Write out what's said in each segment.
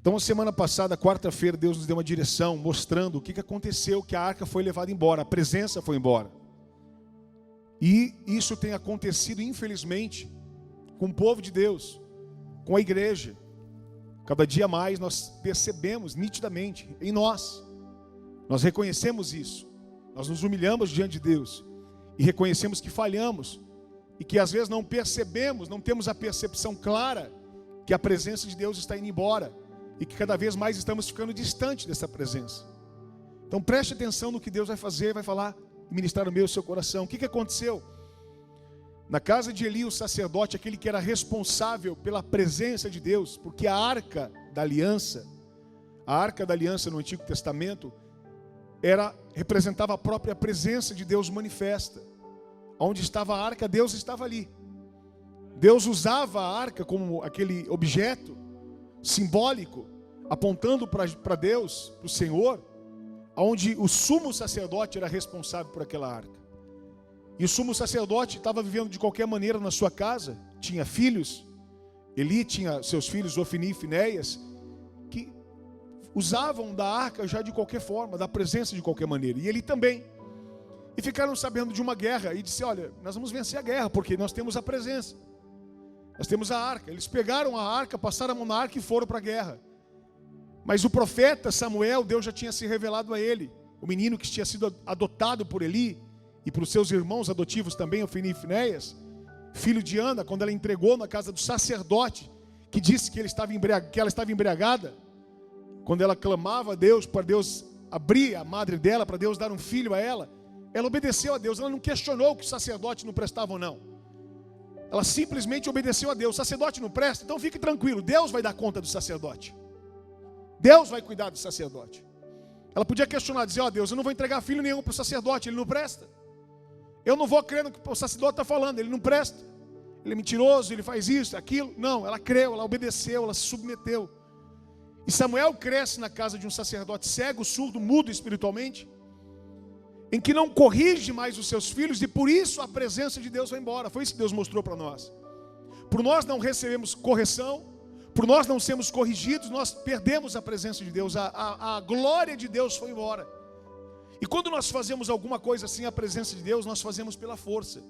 Então, semana passada, quarta-feira, Deus nos deu uma direção, mostrando o que aconteceu, que a arca foi levada embora, a presença foi embora. E isso tem acontecido, infelizmente, com o povo de Deus, com a igreja. Cada dia mais nós percebemos nitidamente em nós reconhecemos isso, nós nos humilhamos diante de Deus e reconhecemos que falhamos e que às vezes não percebemos, não temos a percepção clara que a presença de Deus está indo embora e que cada vez mais estamos ficando distante dessa presença. Então preste atenção no que Deus vai fazer, vai falar, ministrar no meu e seu coração. O que aconteceu? Na casa de Eli, o sacerdote, aquele que era responsável pela presença de Deus, porque a arca da aliança no Antigo Testamento, representava a própria presença de Deus manifesta. Onde estava a arca, Deus estava ali. Deus usava a arca como aquele objeto simbólico, apontando para Deus, para o Senhor, onde o sumo sacerdote era responsável por aquela arca. E o sumo sacerdote estava vivendo de qualquer maneira na sua casa, tinha filhos, Eli tinha seus filhos, Ofni e Finéias, que usavam da arca já de qualquer forma, da presença de qualquer maneira, e Eli também. E ficaram sabendo de uma guerra, e disse, olha, nós vamos vencer a guerra, porque nós temos a presença, nós temos a arca. Eles pegaram a arca, passaram a mão na arca e foram para a guerra. Mas o profeta Samuel, Deus já tinha se revelado a ele, o menino que tinha sido adotado por Eli, e para os seus irmãos adotivos também, Ofni e Finéias, filho de Ana, quando ela entregou na casa do sacerdote, que disse que ela estava embriagada, quando ela clamava a Deus, para Deus abrir a madre dela, para Deus dar um filho a ela obedeceu a Deus, ela não questionou que o sacerdote não prestava ou não, ela simplesmente obedeceu a Deus. O sacerdote não presta, então fique tranquilo, Deus vai dar conta do sacerdote, Deus vai cuidar do sacerdote. Ela podia questionar, dizer, ó Deus, eu não vou entregar filho nenhum para o sacerdote, ele não presta. Eu não vou crer no que o sacerdote está falando, ele não presta. Ele é mentiroso, ele faz isso, aquilo. Não, ela creu, ela obedeceu, ela se submeteu. E Samuel cresce na casa de um sacerdote cego, surdo, mudo espiritualmente, em que não corrige mais os seus filhos, e por isso a presença de Deus vai embora. Foi isso que Deus mostrou para nós. Por nós não recebemos correção, por nós não sermos corrigidos, nós perdemos a presença de Deus, a glória de Deus foi embora. E quando nós fazemos alguma coisa assim, a presença de Deus, nós fazemos pela força.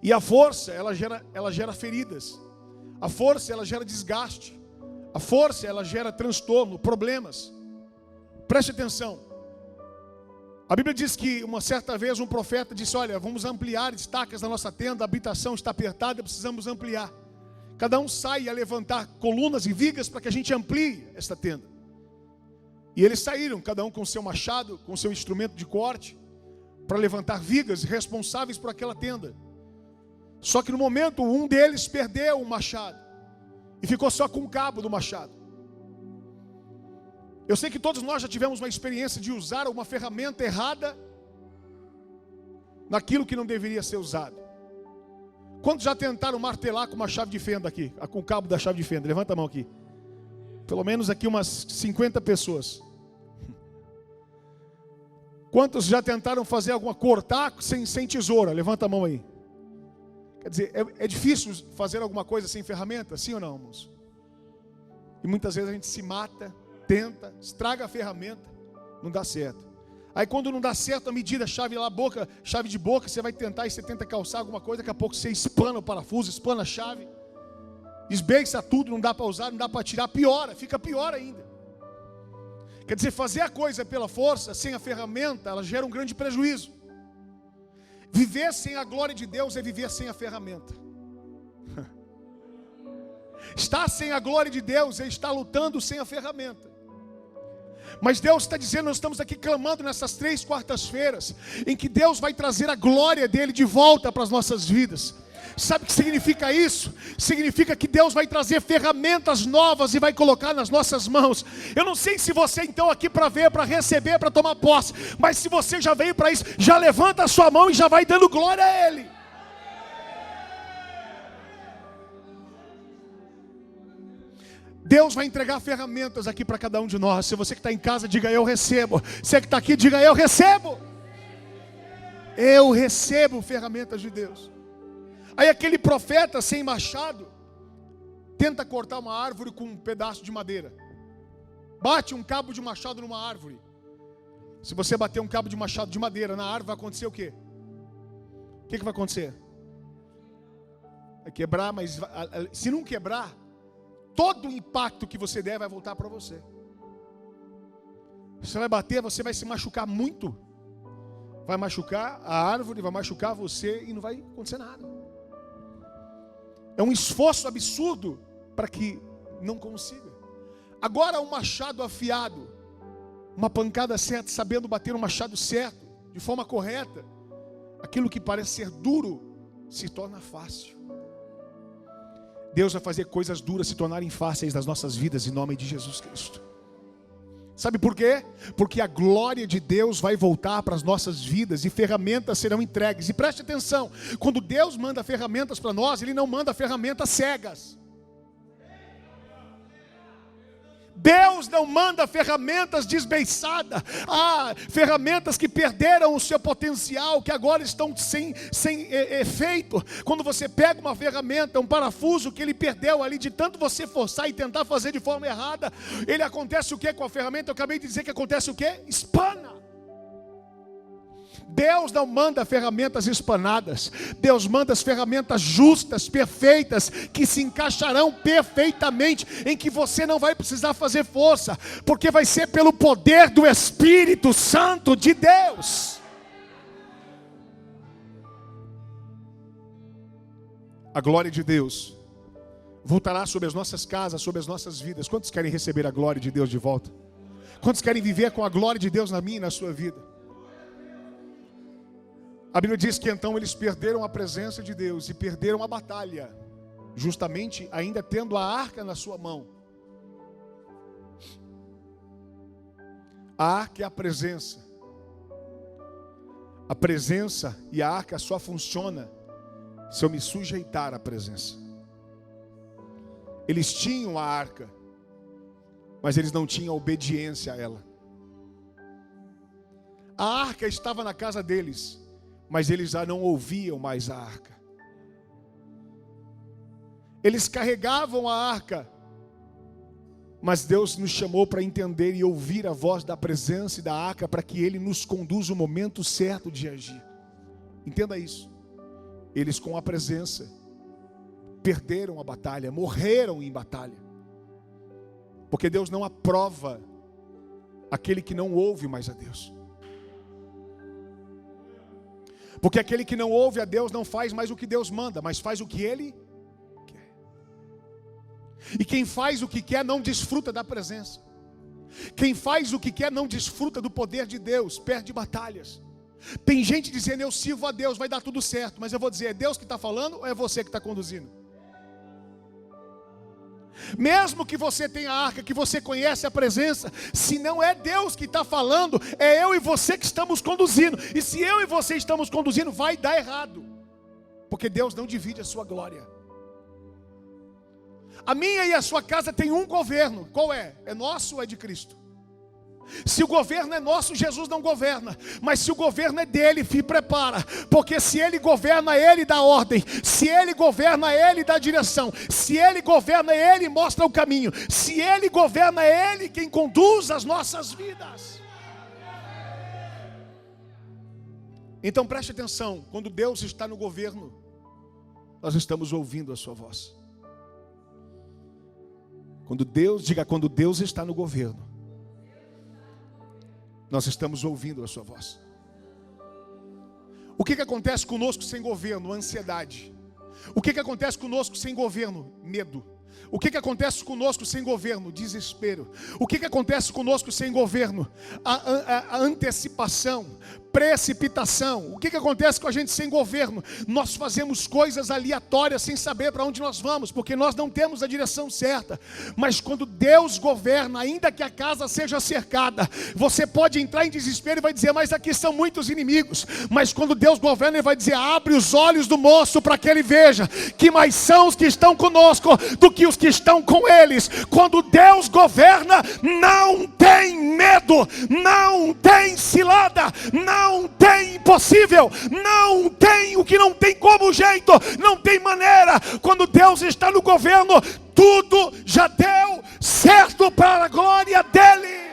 E a força, ela gera feridas. A força, ela gera desgaste. A força, ela gera transtorno, problemas. Preste atenção. A Bíblia diz que uma certa vez um profeta disse, olha, vamos ampliar estacas da nossa tenda, a habitação está apertada, precisamos ampliar. Cada um sai a levantar colunas e vigas para que a gente amplie esta tenda. E eles saíram, cada um com seu machado, com seu instrumento de corte, para levantar vigas responsáveis por aquela tenda. Só que no momento, um deles perdeu o machado e ficou só com o cabo do machado. Eu sei que todos nós já tivemos uma experiência de usar uma ferramenta errada naquilo que não deveria ser usado. Quantos já tentaram martelar com uma chave de fenda aqui, com o cabo da chave de fenda? Levanta a mão aqui. Pelo menos aqui umas 50 pessoas. Quantos já tentaram fazer cortar sem tesoura? Levanta a mão aí. Quer dizer, é difícil fazer alguma coisa sem ferramenta? Sim ou não, moço? E muitas vezes a gente se mata, tenta, estraga a ferramenta, não dá certo. Aí quando não dá certo a medida, chave de boca, você vai tentar e você tenta calçar alguma coisa, daqui a pouco você espana o parafuso, espana a chave, esbeiça tudo, não dá para usar, não dá para tirar, piora, fica pior ainda. Quer dizer, fazer a coisa pela força, sem a ferramenta, ela gera um grande prejuízo. Viver sem a glória de Deus é viver sem a ferramenta. Estar sem a glória de Deus é estar lutando sem a ferramenta. Mas Deus está dizendo, nós estamos aqui clamando nessas 3 quartas-feiras, em que Deus vai trazer a glória dele de volta para as nossas vidas. Sabe o que significa isso? Significa que Deus vai trazer ferramentas novas e vai colocar nas nossas mãos. Eu não sei se você então aqui para ver, para receber, para tomar posse, mas se você já veio para isso, já levanta a sua mão e já vai dando glória a Ele. Deus vai entregar ferramentas aqui para cada um de nós. Se você que está em casa, diga eu recebo. Você que está aqui, diga eu recebo. Eu recebo ferramentas de Deus. Aí aquele profeta sem machado tenta cortar uma árvore com um pedaço de madeira. Bate um cabo de machado numa árvore. Se você bater um cabo de machado de madeira na árvore, vai acontecer o quê? O que vai acontecer? Vai quebrar, mas se não quebrar, todo o impacto que você der vai voltar para você. Você vai bater, você vai se machucar muito. Vai machucar a árvore, vai machucar você e não vai acontecer nada. É um esforço absurdo para que não consiga. Agora um machado afiado, uma pancada certa, sabendo bater um machado certo, de forma correta, aquilo que parece ser duro se torna fácil. Deus vai fazer coisas duras se tornarem fáceis nas nossas vidas em nome de Jesus Cristo. Sabe por quê? Porque a glória de Deus vai voltar para as nossas vidas e ferramentas serão entregues. E preste atenção, quando Deus manda ferramentas para nós, Ele não manda ferramentas cegas. Deus não manda ferramentas desbeiçadas, ferramentas que perderam o seu potencial, que agora estão sem efeito. Quando você pega uma ferramenta, um parafuso que ele perdeu ali, de tanto você forçar e tentar fazer de forma errada, ele acontece o que com a ferramenta? Eu acabei de dizer que acontece o que? Espana. Deus não manda ferramentas espanadas. Deus manda as ferramentas justas, perfeitas, que se encaixarão perfeitamente, em que você não vai precisar fazer força, porque vai ser pelo poder do Espírito Santo de Deus. A glória de Deus voltará sobre as nossas casas, sobre as nossas vidas. Quantos querem receber a glória de Deus de volta? Quantos querem viver com a glória de Deus na minha e na sua vida? A Bíblia diz que então eles perderam a presença de Deus e perderam a batalha, justamente ainda tendo a arca na sua mão. A arca é a presença. A presença e a arca só funciona se eu me sujeitar à presença. Eles tinham a arca, mas eles não tinham obediência a ela. A arca estava na casa deles, mas eles já não ouviam mais a arca. Eles carregavam a arca, mas Deus nos chamou para entender e ouvir a voz da presença e da arca, para que Ele nos conduza o momento certo de agir. Entenda isso. Eles com a presença perderam a batalha, morreram em batalha, porque Deus não aprova aquele que não ouve mais a Deus. Porque aquele que não ouve a Deus não faz mais o que Deus manda, mas faz o que Ele quer. E quem faz o que quer não desfruta da presença. Quem faz o que quer não desfruta do poder de Deus, perde batalhas. Tem gente dizendo: eu sirvo a Deus, vai dar tudo certo. Mas eu vou dizer, é Deus que está falando ou é você que está conduzindo? Mesmo que você tenha a arca, que você conhece a presença, se não é Deus que está falando, é eu e você que estamos conduzindo. E se eu e você estamos conduzindo, vai dar errado, porque Deus não divide a sua glória. A minha e a sua casa tem um governo. Qual é? É nosso ou é de Cristo? Se o governo é nosso, Jesus não governa. Mas se o governo é dele, se prepara, porque se ele governa, ele dá ordem. Se ele governa, ele dá direção. Se ele governa, ele mostra o caminho. Se ele governa, ele quem conduz as nossas vidas. Então preste atenção, quando Deus está no governo, nós estamos ouvindo a sua voz. Quando Deus está no governo, nós estamos ouvindo a sua voz. O que acontece conosco sem governo? Ansiedade. O que acontece conosco sem governo? Medo. O que acontece conosco sem governo? Desespero. O que acontece conosco sem governo? A antecipação, precipitação. O que acontece com a gente sem governo? Nós fazemos coisas aleatórias sem saber para onde nós vamos, porque nós não temos a direção certa. Mas quando Deus governa, ainda que a casa seja cercada, você pode entrar em desespero e vai dizer: mas aqui são muitos inimigos. Mas quando Deus governa, Ele vai dizer: abre os olhos do moço para que ele veja que mais são os que estão conosco do que os que estão com eles. Quando Deus governa, não tem medo. medo, não tem cilada, não tem impossível, não tem o que não tem como jeito, não tem maneira. Quando Deus está no governo, tudo já deu certo para a glória dele.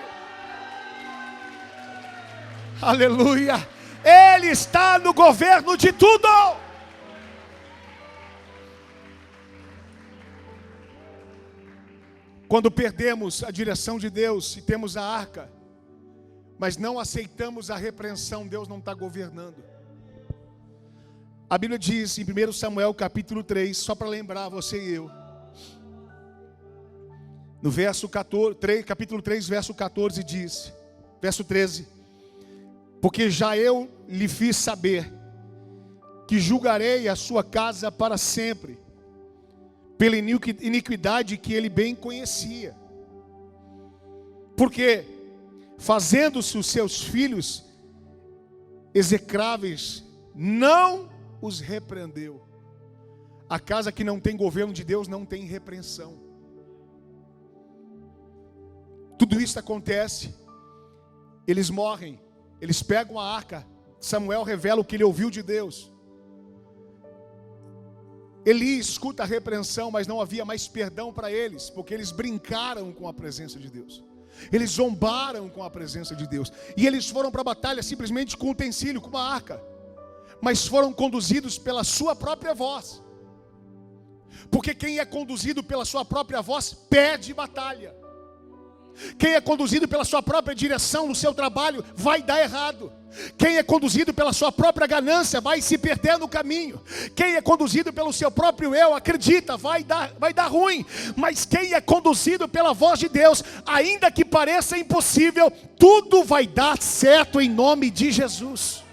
Aleluia. Ele está no governo de tudo. Quando perdemos a direção de Deus e temos a arca, mas não aceitamos a repreensão, Deus não está governando. A Bíblia diz em 1 Samuel capítulo 3, só para lembrar você e eu, no verso 14, capítulo 3, verso 14 diz, verso 13: porque já eu lhe fiz saber que julgarei a sua casa para sempre, pela iniquidade que ele bem conhecia. Porque, fazendo-se os seus filhos execráveis, não os repreendeu. A casa que não tem governo de Deus não tem repreensão. Tudo isso acontece, eles morrem, eles pegam a arca, Samuel revela o que ele ouviu de Deus. Eli escuta a repreensão, mas não havia mais perdão para eles, porque eles brincaram com a presença de Deus. Eles zombaram com a presença de Deus. E eles foram para a batalha simplesmente com um utensílio, com uma arca. Mas foram conduzidos pela sua própria voz. Porque quem é conduzido pela sua própria voz, perde batalha. Quem é conduzido pela sua própria direção no seu trabalho, vai dar errado. Quem é conduzido pela sua própria ganância, vai se perder no caminho. Quem é conduzido pelo seu próprio eu, acredita, vai dar ruim. Mas quem é conduzido pela voz de Deus, ainda que pareça impossível, tudo vai dar certo em nome de Jesus.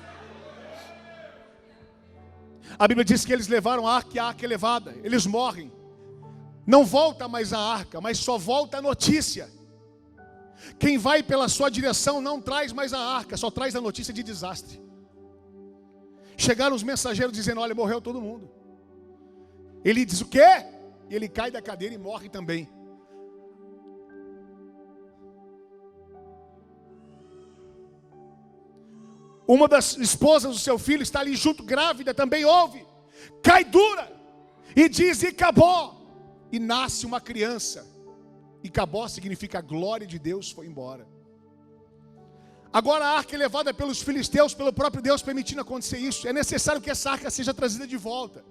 A Bíblia diz que eles levaram a arca e a arca é levada. Eles morrem. Não volta mais a arca, mas só volta a notícia. Quem vai pela sua direção não traz mais a arca, só traz a notícia de desastre. Chegaram os mensageiros dizendo: olha, morreu todo mundo. Ele diz o quê? E ele cai da cadeira e morre também. Uma das esposas do seu filho está ali junto, grávida, também ouve, cai dura, e diz: e acabou. E nasce uma criança. E Cabó significa a glória de Deus foi embora. Agora a arca é levada pelos filisteus, pelo próprio Deus permitindo acontecer isso. É necessário que essa arca seja trazida de volta.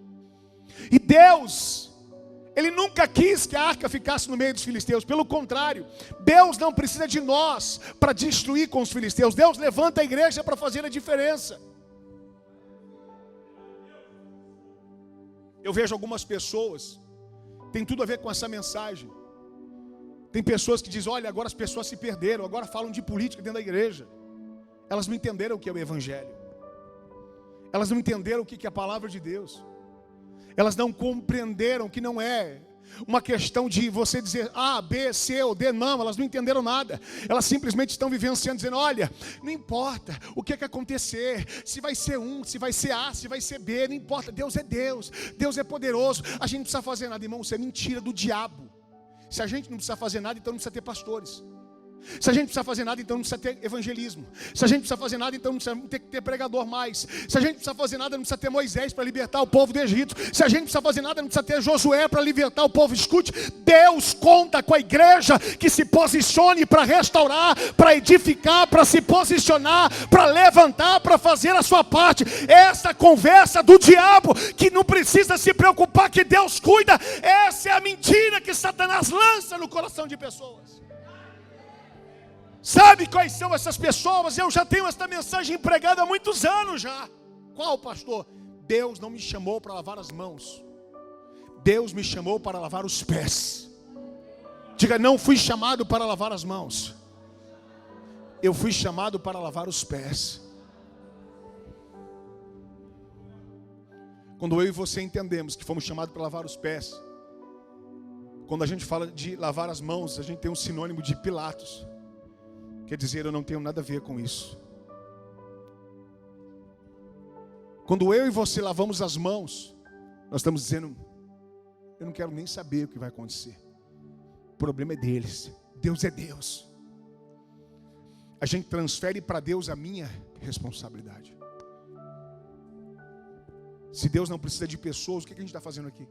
E Deus, Ele nunca quis que a arca ficasse no meio dos filisteus. Pelo contrário, Deus não precisa de nós para destruir com os filisteus. Deus levanta a igreja para fazer a diferença. Eu vejo algumas pessoas, tem tudo a ver com essa mensagem. Tem pessoas que dizem: olha, agora as pessoas se perderam, agora falam de política dentro da igreja. Elas não entenderam o que é o Evangelho. Elas não entenderam o que é a palavra de Deus. Elas não compreenderam que não é uma questão de você dizer A, B, C ou D. Não, elas não entenderam nada. Elas simplesmente estão vivenciando, dizendo: olha, não importa o que acontecer, se vai ser um, se vai ser A, se vai ser B, não importa, Deus é Deus, Deus é poderoso, a gente não precisa fazer nada. Irmão, isso é mentira do diabo. Se a gente não precisa fazer nada, então não precisa ter pastores. Se a gente precisa fazer nada, então não precisa ter evangelismo. Se a gente precisa fazer nada, então não precisa ter pregador mais. Se a gente precisa fazer nada, não precisa ter Moisés para libertar o povo do Egito. Se a gente precisa fazer nada, não precisa ter Josué para libertar o povo. Escute, Deus conta com a igreja que se posicione para restaurar, para edificar, para se posicionar, para levantar, para fazer a sua parte. Essa conversa do diabo, que não precisa se preocupar, que Deus cuida, essa é a mentira que Satanás lança no coração de pessoas. Sabe quais são essas pessoas? Eu já tenho esta mensagem empregada há muitos anos já. Qual, pastor? Deus não me chamou para lavar as mãos. Deus me chamou para lavar os pés. Diga: não fui chamado para lavar as mãos. Eu fui chamado para lavar os pés. Quando eu e você entendemos que fomos chamados para lavar os pés, quando a gente fala de lavar as mãos, a gente tem um sinônimo de Pilatos. Quer dizer, eu não tenho nada a ver com isso. Quando eu e você lavamos as mãos, nós estamos dizendo: eu não quero nem saber o que vai acontecer. O problema é deles. Deus é Deus. a gente transfere para Deus a minha responsabilidade. Se Deus não precisa de pessoas, o que a gente está fazendo aqui?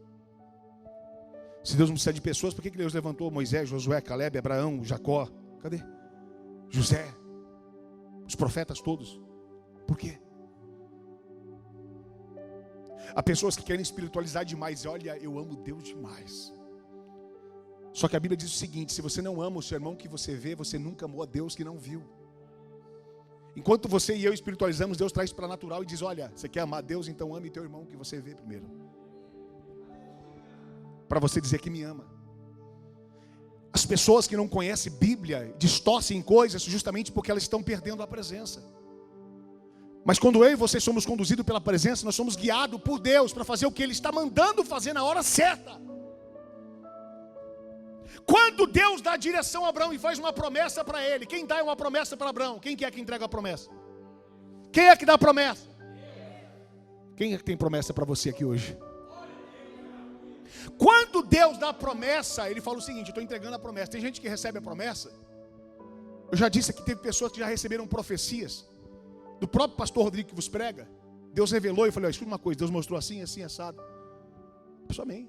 Se Deus não precisa de pessoas, por que Deus levantou Moisés, Josué, Caleb, Abraão, Jacó? Cadê? José, os profetas todos. Por quê? Há pessoas que querem espiritualizar demais. Olha, eu amo Deus demais. Só que a Bíblia diz o seguinte: se você não ama o seu irmão que você vê, você nunca amou a Deus que não viu. Enquanto você e eu espiritualizamos, Deus traz para natural e diz: olha, você quer amar Deus, então ame teu irmão que você vê primeiro, para você dizer que me ama. As pessoas que não conhecem Bíblia distorcem coisas justamente porque elas estão perdendo a presença. Mas quando eu e você somos conduzidos pela presença, nós somos guiados por Deus para fazer o que Ele está mandando fazer na hora certa. Quando Deus dá direção a Abraão e faz uma promessa para ele, quem dá uma promessa para Abraão? Quem que é que entrega a promessa? Quem é que dá a promessa? Quem é que tem promessa para você aqui hoje? Quando Deus dá a promessa, Ele fala o seguinte: eu estou entregando a promessa. Tem gente que recebe a promessa. Eu já disse que teve pessoas que já receberam profecias do próprio pastor Rodrigo que vos prega. Deus revelou e falou: escuta uma coisa, Deus mostrou assim, assim, assado. A pessoa, amém.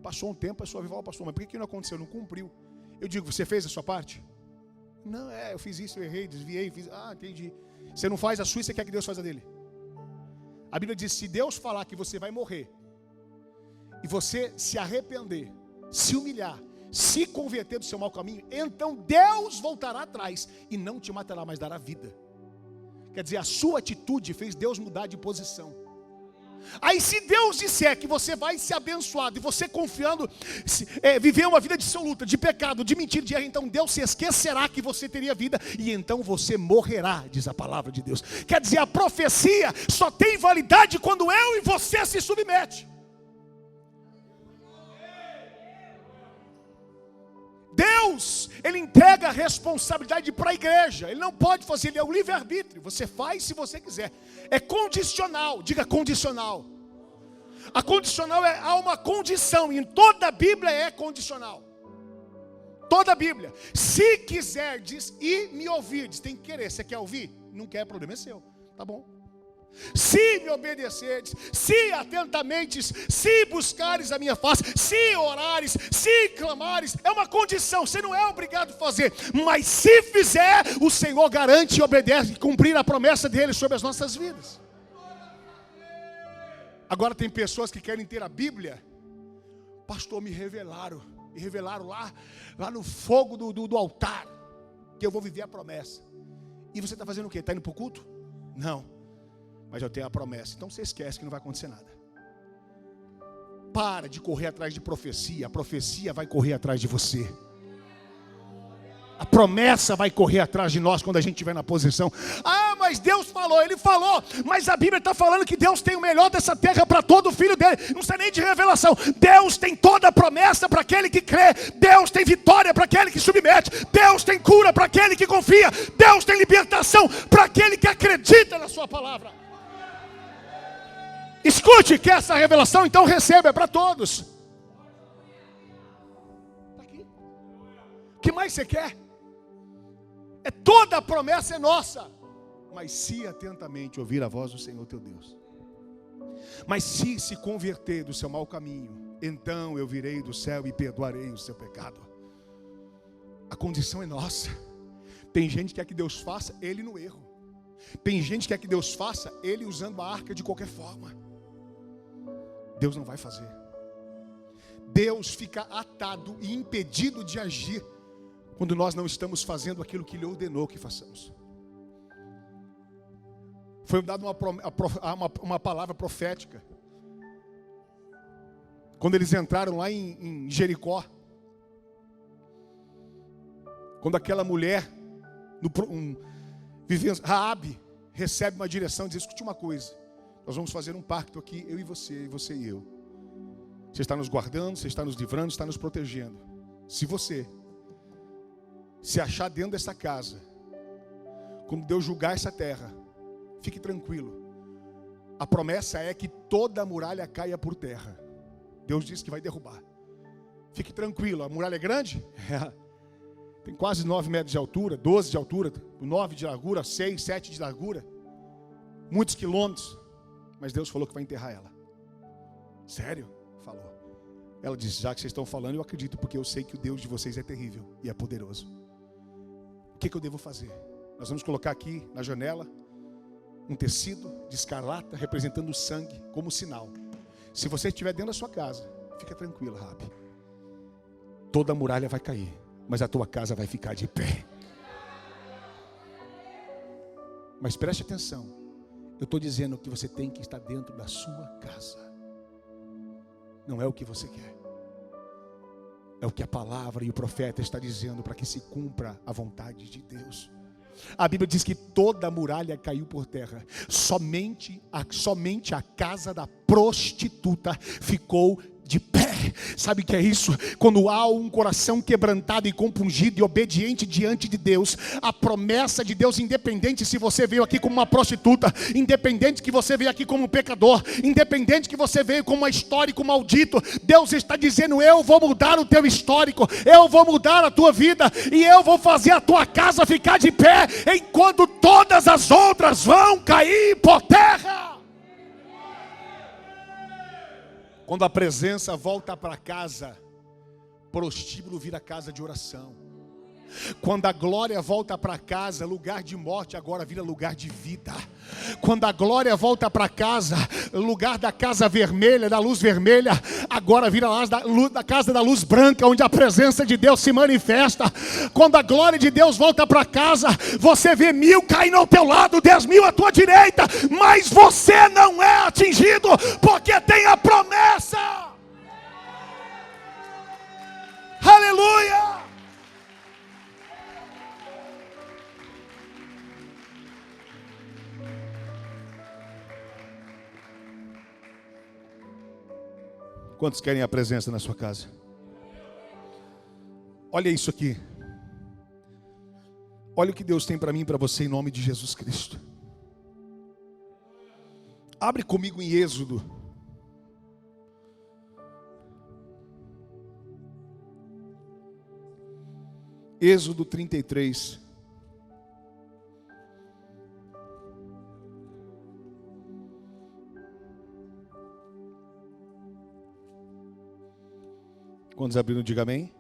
Passou um tempo, a pessoa fala: pastor, mas por que não aconteceu? Não cumpriu. Eu digo: você fez a sua parte? Não, eu fiz isso, eu errei, desviei, fiz. Entendi. Você não faz a sua e você quer que Deus faça a dele. A Bíblia diz: se Deus falar que você vai morrer e você se arrepender, se humilhar, se converter do seu mau caminho, então Deus voltará atrás e não te matará, mas dará vida. Quer dizer, a sua atitude fez Deus mudar de posição. Aí se Deus disser que você vai ser abençoado, e você confiando, viver uma vida dissoluta, de pecado, de mentira, de erro, então Deus se esquecerá que você teria vida, e então você morrerá, diz a palavra de Deus. Quer dizer, a profecia só tem validade quando eu e você se submete. Deus, Ele entrega a responsabilidade para a igreja. Ele não pode fazer, Ele é o livre-arbítrio. Você faz se você quiser. É condicional, diga condicional. A condicional há uma condição, e em toda a Bíblia é condicional. Toda a Bíblia. Se quiserdes e me ouvirdes, tem que querer. Você quer ouvir? Não quer, problema é seu. Tá bom. Se me obedecerdes, se atentamente, se buscares a minha face, se orares, se clamares, é uma condição, você não é obrigado a fazer, mas se fizer, o Senhor garante e obedece, cumprir a promessa dele sobre as nossas vidas. Agora tem pessoas que querem ter a Bíblia. Pastor, me revelaram lá no fogo do altar, que eu vou viver a promessa. E você está fazendo o quê? Está indo para o culto? Não. Mas eu tenho a promessa. Então você esquece que não vai acontecer nada. Para de correr atrás de profecia. A profecia vai correr atrás de você. A promessa vai correr atrás de nós quando a gente estiver na posição. Mas Deus falou, Ele falou. Mas a Bíblia está falando que Deus tem o melhor dessa terra para todo filho dele. Não sei nem de revelação. Deus tem toda a promessa para aquele que crê. Deus tem vitória para aquele que submete. Deus tem cura para aquele que confia. Deus tem libertação para aquele que acredita na sua palavra. Escute que essa revelação então receba, é para todos. Está aqui. O que mais você quer? Toda a promessa é nossa. Mas se atentamente ouvir a voz do Senhor teu Deus. Mas se converter do seu mau caminho, então eu virei do céu e perdoarei o seu pecado. A condição é nossa. Tem gente que quer que Deus faça ele no erro. Tem gente que quer que Deus faça ele usando a arca de qualquer forma. Deus não vai fazer. Deus fica atado e impedido de agir quando nós não estamos fazendo aquilo que Ele ordenou que façamos. Foi dada uma palavra profética. Quando eles entraram lá em Jericó, quando aquela mulher, Raabe, recebe uma direção e diz: escute uma coisa. Nós vamos fazer um pacto aqui, eu e você e eu. Você está nos guardando, você está nos livrando, está nos protegendo. Se você se achar dentro dessa casa, quando Deus julgar essa terra, fique tranquilo. A promessa é que toda a muralha caia por terra. Deus disse que vai derrubar. Fique tranquilo, a muralha é grande? Tem quase 9 metros de altura, 12 de altura, 9 de largura, 6, 7 de largura. Muitos quilômetros. Mas Deus falou que vai enterrar ela. Sério? Falou. Ela disse, já que vocês estão falando, eu acredito, porque eu sei que o Deus de vocês é terrível e é poderoso. O que eu devo fazer? Nós vamos colocar aqui na janela um tecido de escarlata representando o sangue como sinal. Se você estiver dentro da sua casa, fica tranquilo, Rabi. Toda a muralha vai cair, mas a tua casa vai ficar de pé. Mas preste atenção. Eu estou dizendo que você tem que estar dentro da sua casa. Não é o que você quer. É o que a palavra e o profeta está dizendo para que se cumpra a vontade de Deus. A Bíblia diz que toda a muralha caiu por terra. Somente a casa da prostituta ficou de pé. Sabe o que é isso? Quando há um coração quebrantado e compungido e obediente diante de Deus, a promessa de Deus, independente se você veio aqui como uma prostituta, independente que você veio aqui como um pecador, independente que você veio como um histórico maldito, Deus está dizendo, eu vou mudar o teu histórico, eu vou mudar a tua vida, e eu vou fazer a tua casa ficar de pé, enquanto todas as outras vão cair por terra. Quando a presença volta para casa, prostíbulo vira casa de oração. Quando a glória volta para casa, lugar de morte agora vira lugar de vida. Quando a glória volta para casa, lugar da casa vermelha, da luz vermelha, agora vira da casa da luz branca, onde a presença de Deus se manifesta. Quando a glória de Deus volta para casa, você vê 1000 caindo ao teu lado, 10.000 à tua direita, mas você não é atingido, porque tem a promessa. Aleluia! Quantos querem a presença na sua casa? Olha isso aqui. Olha o que Deus tem para mim e para você em nome de Jesus Cristo. Abre comigo em Êxodo. Êxodo 33. Quantos abriram, diga amém.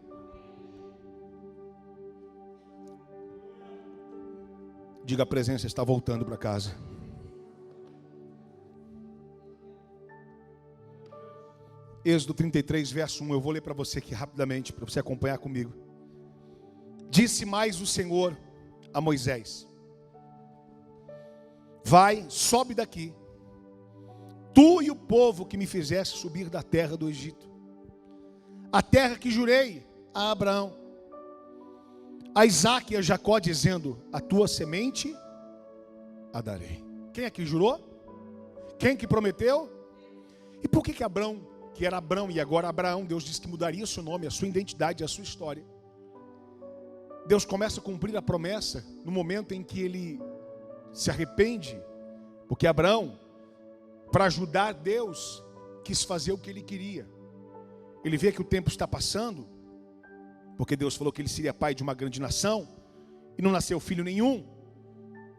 Diga, a presença está voltando para casa. Êxodo 33, verso 1. Eu vou ler para você aqui rapidamente, para você acompanhar comigo. Disse mais o Senhor a Moisés: vai, sobe daqui, tu e o povo que me fizeste subir da terra do Egito, a terra que jurei a Abraão, a Isaque e a Jacó, dizendo, a tua semente a darei. Quem é que jurou? Quem que prometeu? E por que Abraão, que era Abrão e agora Abraão, Deus disse que mudaria o seu nome, a sua identidade, a sua história? Deus começa a cumprir a promessa no momento em que ele se arrepende, porque Abraão, para ajudar Deus, quis fazer o que ele queria. Ele vê que o tempo está passando, porque Deus falou que ele seria pai de uma grande nação, e não nasceu filho nenhum.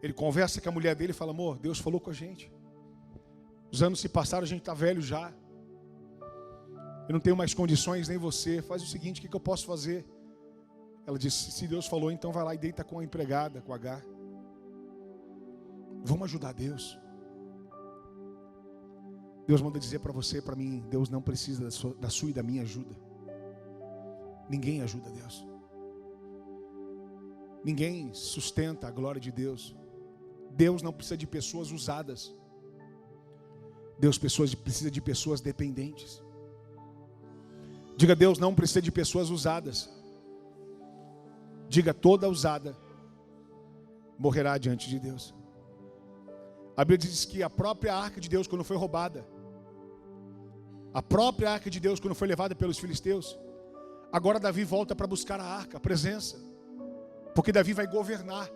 Ele conversa com a mulher dele e fala, amor, Deus falou com a gente. Os anos se passaram, a gente está velho já. Eu não tenho mais condições, nem você. Faz o seguinte, o que eu posso fazer? Ela disse, se Deus falou, então vai lá e deita com a empregada, com a Agar. Vamos ajudar Deus. Deus manda dizer para você, para mim, Deus não precisa da sua e da minha ajuda. Ninguém ajuda Deus. Ninguém sustenta a glória de Deus. Deus não precisa de pessoas usadas. Deus precisa de pessoas dependentes. Diga, Deus não precisa de pessoas usadas. Diga, toda usada morrerá diante de Deus. A Bíblia diz que a própria arca de Deus, quando foi roubada, a própria arca de Deus, quando foi levada pelos filisteus, agora Davi volta para buscar a arca, a presença, porque Davi vai governar.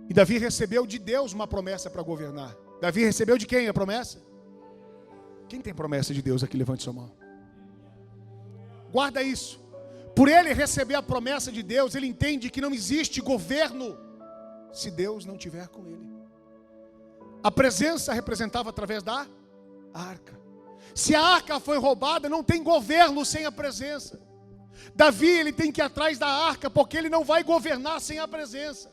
E Davi recebeu de Deus uma promessa para governar. Davi recebeu de quem a promessa? Quem tem promessa de Deus aqui? Levante sua mão. Guarda isso, Por ele receber a promessa de Deus, ele entende que não existe governo se Deus não estiver com ele. A presença representava através da arca. Se a arca foi roubada, não tem governo sem a presença. Davi, ele tem que ir atrás da arca, porque ele não vai governar sem a presença.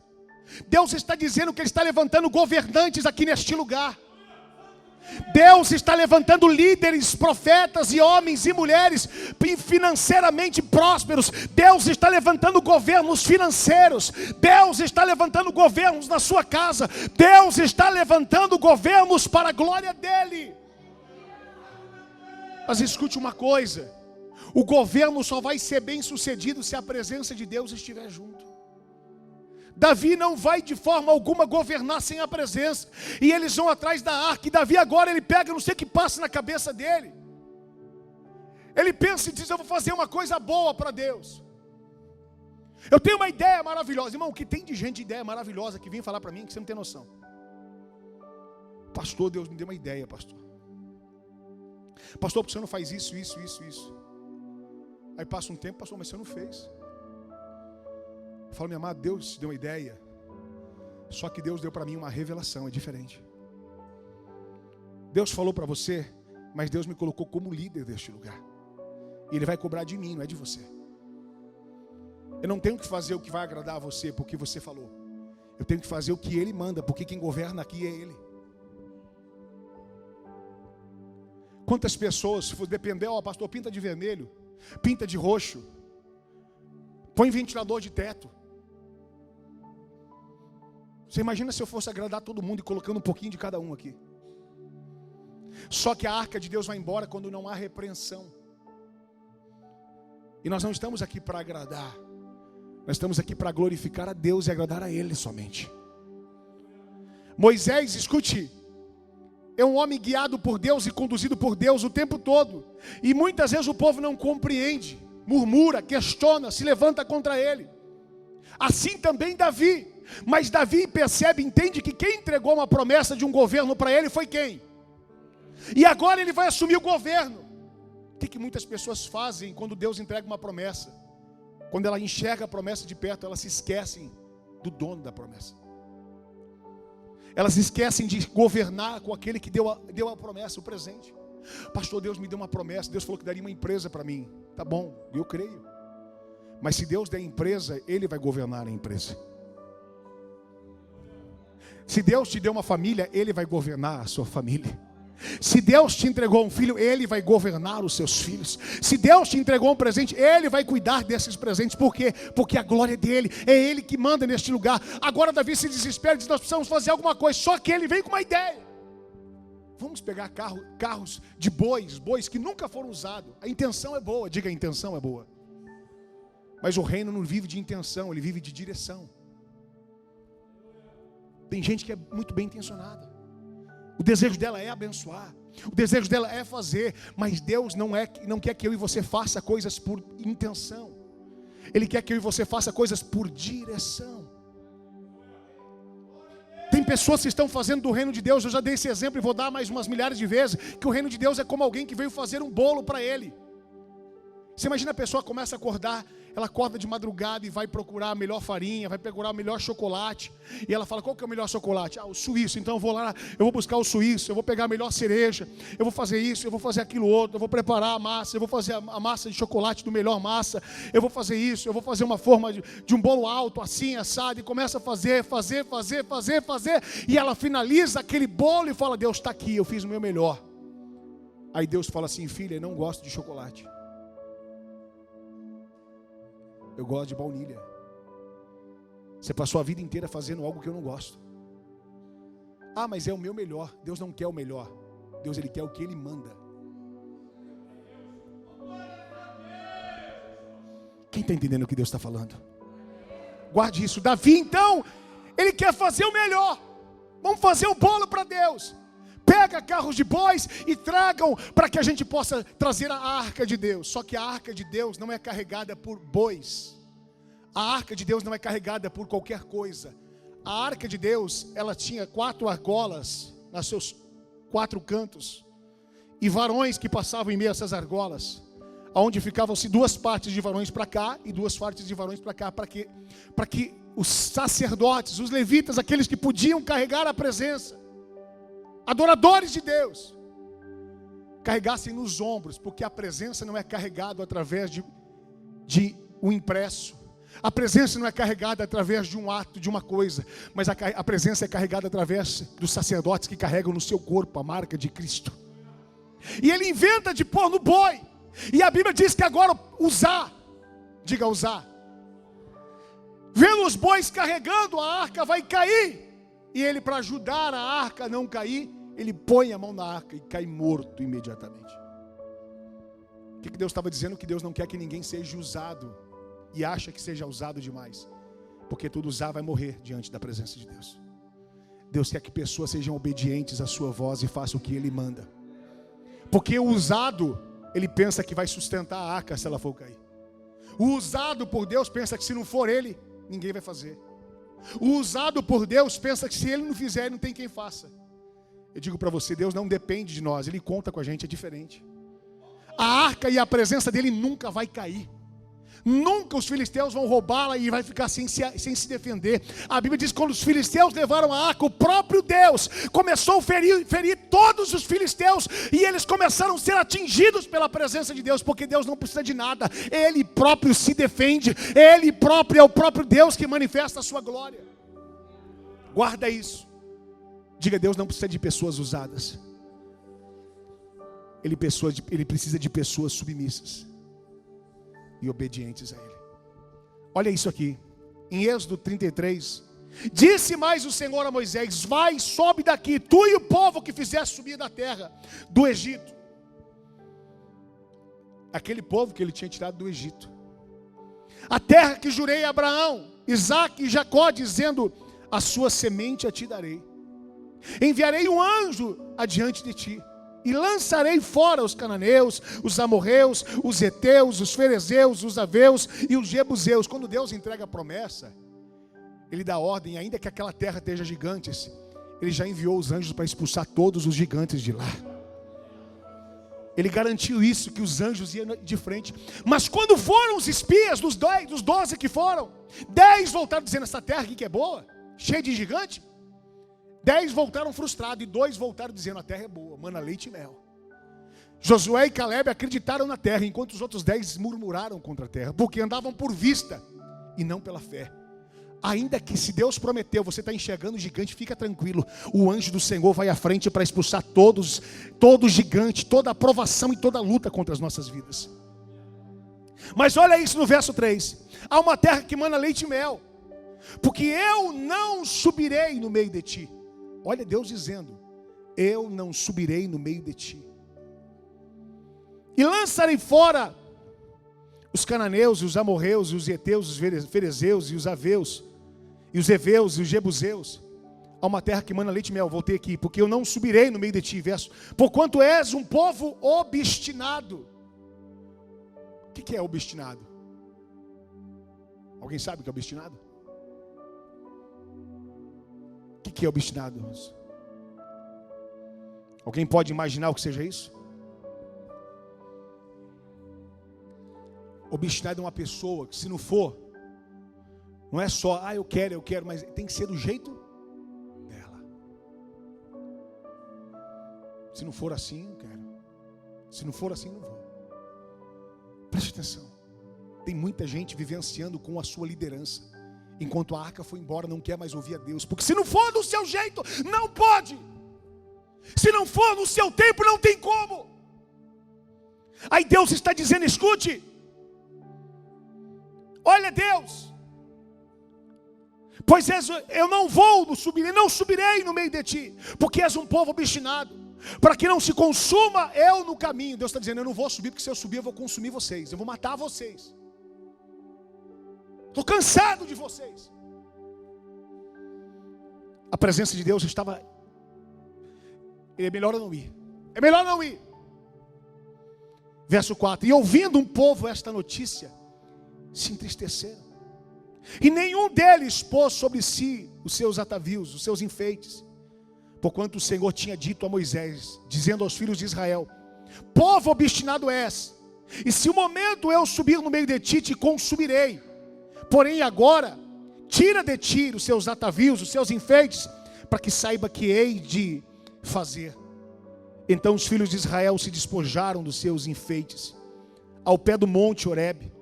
Deus está dizendo que ele está levantando governantes aqui neste lugar. Deus está levantando líderes, profetas e homens e mulheres financeiramente prósperos. Deus está levantando governos financeiros. Deus está levantando governos na sua casa. Deus está levantando governos para a glória dele. Mas escute uma coisa: o governo só vai ser bem sucedido se a presença de Deus estiver junto. Davi não vai de forma alguma governar sem a presença. E eles vão atrás da arca. E Davi agora ele pega, não sei o que passa na cabeça dele. Ele pensa e diz: eu vou fazer uma coisa boa para Deus. Eu tenho uma ideia maravilhosa. Irmão, o que tem de gente de ideia maravilhosa que vem falar para mim que você não tem noção. Pastor, Deus me deu uma ideia, pastor. Pastor, porque você não faz isso. Aí passa um tempo: pastor, mas você não fez. Eu falo: meu amado, Deus te deu uma ideia. Só que Deus deu para mim uma revelação, é diferente. Deus falou para você, mas Deus me colocou como líder deste lugar. E Ele vai cobrar de mim, não é de você. Eu não tenho que fazer o que vai agradar a você porque você falou. Eu tenho que fazer o que Ele manda, porque quem governa aqui é Ele. Quantas pessoas, se for depender, pastor, pinta de vermelho, pinta de roxo, põe ventilador de teto. Você imagina se eu fosse agradar todo mundo e colocando um pouquinho de cada um aqui. Só que a arca de Deus vai embora quando não há repreensão. E nós não estamos aqui para agradar. Nós estamos aqui para glorificar a Deus e agradar a Ele somente. Moisés, escute, é um homem guiado por Deus e conduzido por Deus o tempo todo. E muitas vezes o povo não compreende, murmura, questiona, se levanta contra ele. Assim também Davi. Mas Davi percebe, entende que quem entregou uma promessa de um governo para ele foi quem? E agora ele vai assumir o governo. O que muitas pessoas fazem quando Deus entrega uma promessa? Quando ela enxerga a promessa de perto, elas se esquecem do dono da promessa. Elas se esquecem de governar com aquele que deu a promessa, o presente. Pastor, Deus me deu uma promessa, Deus falou que daria uma empresa para mim. Tá bom, eu creio. Mas se Deus der a empresa, Ele vai governar a empresa. Se Deus te deu uma família, Ele vai governar a sua família. Se Deus te entregou um filho, Ele vai governar os seus filhos. Se Deus te entregou um presente, Ele vai cuidar desses presentes. Por quê? Porque a glória é dEle, é Ele que manda neste lugar. Agora Davi se desespera e diz: nós precisamos fazer alguma coisa. Só que ele vem com uma ideia. Vamos pegar carros de bois que nunca foram usados. A intenção é boa, diga: a intenção é boa. Mas o reino não vive de intenção, ele vive de direção. Tem gente que é muito bem intencionada. O desejo dela é abençoar, o desejo dela é fazer, mas Deus não quer que eu e você faça coisas por intenção. Ele quer que eu e você faça coisas por direção. Tem pessoas que estão fazendo do reino de Deus, eu já dei esse exemplo e vou dar mais umas milhares de vezes, que o reino de Deus é como alguém que veio fazer um bolo para ele. Você imagina a pessoa começa a acordar, ela acorda de madrugada e vai procurar a melhor farinha, vai procurar o melhor chocolate. E ela fala: qual que é o melhor chocolate? O suíço. Então eu vou lá, eu vou buscar o suíço, eu vou pegar a melhor cereja, eu vou fazer isso, eu vou fazer aquilo outro, eu vou preparar a massa, eu vou fazer a massa de chocolate do melhor massa, eu vou fazer isso, eu vou fazer uma forma de um bolo alto, assim, assado, e começa a fazer. E ela finaliza aquele bolo e fala: Deus, está aqui, eu fiz o meu melhor. Aí Deus fala assim: filha, eu não gosto de chocolate. Eu gosto de baunilha. Você passou a vida inteira fazendo algo que eu não gosto. Mas é o meu melhor. Deus não quer o melhor. Deus, Ele quer o que Ele manda. Quem está entendendo o que Deus está falando? Guarde isso. Davi, então, ele quer fazer o melhor. Vamos fazer o bolo para Deus. Pega carros de bois e tragam para que a gente possa trazer a arca de Deus. Só que a arca de Deus não é carregada por bois. A arca de Deus não é carregada por qualquer coisa. A arca de Deus, ela tinha 4 argolas nos seus 4 cantos. E varões que passavam em meio a essas argolas. onde ficavam-se 2 partes de varões para cá e 2 partes de varões para cá, para que os sacerdotes, os levitas, aqueles que podiam carregar a presença, adoradores de Deus, carregassem nos ombros, porque a presença não é carregada através de um impresso. A presença não é carregada através de um ato, de uma coisa, mas a presença é carregada através dos sacerdotes que carregam no seu corpo a marca de Cristo. E ele inventa de pôr no boi. E a Bíblia diz que agora usar, diga usar, vendo os bois carregando, a arca vai cair. E ele, para ajudar a arca a não cair, ele põe a mão na arca e cai morto imediatamente. O que Deus estava dizendo? Que Deus não quer que ninguém seja usado e acha que seja usado demais, porque tudo usar vai morrer diante da presença de Deus. Deus quer que pessoas sejam obedientes à sua voz e façam o que Ele manda, porque o usado, ele pensa que vai sustentar a arca se ela for cair. O usado por Deus pensa que se não for ele, ninguém vai fazer. O usado por Deus pensa que se ele não fizer, não tem quem faça. Eu digo para você, Deus não depende de nós, Ele conta com a gente, é diferente. A arca e a presença dele nunca vai cair. Nunca os filisteus vão roubá-la e vai ficar sem se defender. A Bíblia diz que quando os filisteus levaram a arca, o próprio Deus começou a ferir todos os filisteus, e eles começaram a ser atingidos pela presença de Deus, porque Deus não precisa de nada, Ele próprio se defende, Ele próprio é o próprio Deus que manifesta a sua glória. Guarda isso. Diga, Deus não precisa de pessoas usadas, Ele precisa de pessoas submissas e obedientes a Ele. Olha isso aqui, em Êxodo 33, disse mais o Senhor a Moisés: vai, sobe daqui, tu e o povo que fizeste subir da terra do Egito. Aquele povo que ele tinha tirado do Egito, a terra que jurei a Abraão, Isaque e Jacó, dizendo: a sua semente a te darei. Enviarei um anjo adiante de ti, e lançarei fora os cananeus, os amorreus, os heteus, os ferezeus, os aveus e os jebuseus. Quando Deus entrega a promessa, Ele dá ordem, ainda que aquela terra esteja gigantes, Ele já enviou os anjos para expulsar todos os gigantes de lá. Ele garantiu isso, que os anjos iam de frente. Mas quando foram os espias, dos 12 que foram, 10 voltaram dizendo: essa terra aqui que é boa, cheia de gigante. 10 voltaram frustrados e 2 voltaram dizendo: a terra é boa, mana leite e mel. Josué e Caleb acreditaram na terra, enquanto os outros 10 murmuraram contra a terra, porque andavam por vista e não pela fé. Ainda que, se Deus prometeu, você está enxergando o gigante, fica tranquilo, o anjo do Senhor vai à frente para expulsar todo gigante, toda aprovação e toda luta contra as nossas vidas. Mas olha isso no verso 3: há uma terra que mana leite e mel, porque eu não subirei no meio de ti. Olha Deus dizendo: eu não subirei no meio de ti. E lançarei fora os cananeus, os amorreus, os heteus, os ferezeus e os aveus, e os heveus e os jebuseus. Há uma terra que mana leite e mel. Voltei aqui: porque eu não subirei no meio de ti. Verso: porquanto és um povo obstinado. O que é obstinado? Alguém sabe o que é obstinado? O que é obstinado? Alguém pode imaginar o que seja isso? Obstinado é uma pessoa que, se não for, não é só eu quero, mas tem que ser do jeito dela. Se não for assim, eu quero. Se não for assim, não vou. Preste atenção. Tem muita gente vivenciando com a sua liderança, enquanto a arca foi embora, não quer mais ouvir a Deus, porque se não for do seu jeito, não pode. Se não for no seu tempo, não tem como. Aí Deus está dizendo: escute, olha Deus, pois eu não subirei no meio de ti, porque és um povo obstinado, para que não se consuma eu no caminho. Deus está dizendo: eu não vou subir, porque se eu subir eu vou consumir vocês, eu vou matar vocês. Estou cansado de vocês. A presença de Deus estava... é melhor eu não ir. É melhor não ir. Verso 4: e ouvindo um povo esta notícia, se entristeceram, e nenhum deles pôs sobre si os seus atavios, os seus enfeites, porquanto o Senhor tinha dito a Moisés, dizendo aos filhos de Israel: povo obstinado és, E se o momento eu subir no meio de ti, te consumirei. Porém agora, tira de ti os seus atavios, os seus enfeites, para que saiba que hei de fazer. Então os filhos de Israel se despojaram dos seus enfeites, ao pé do monte Horebe.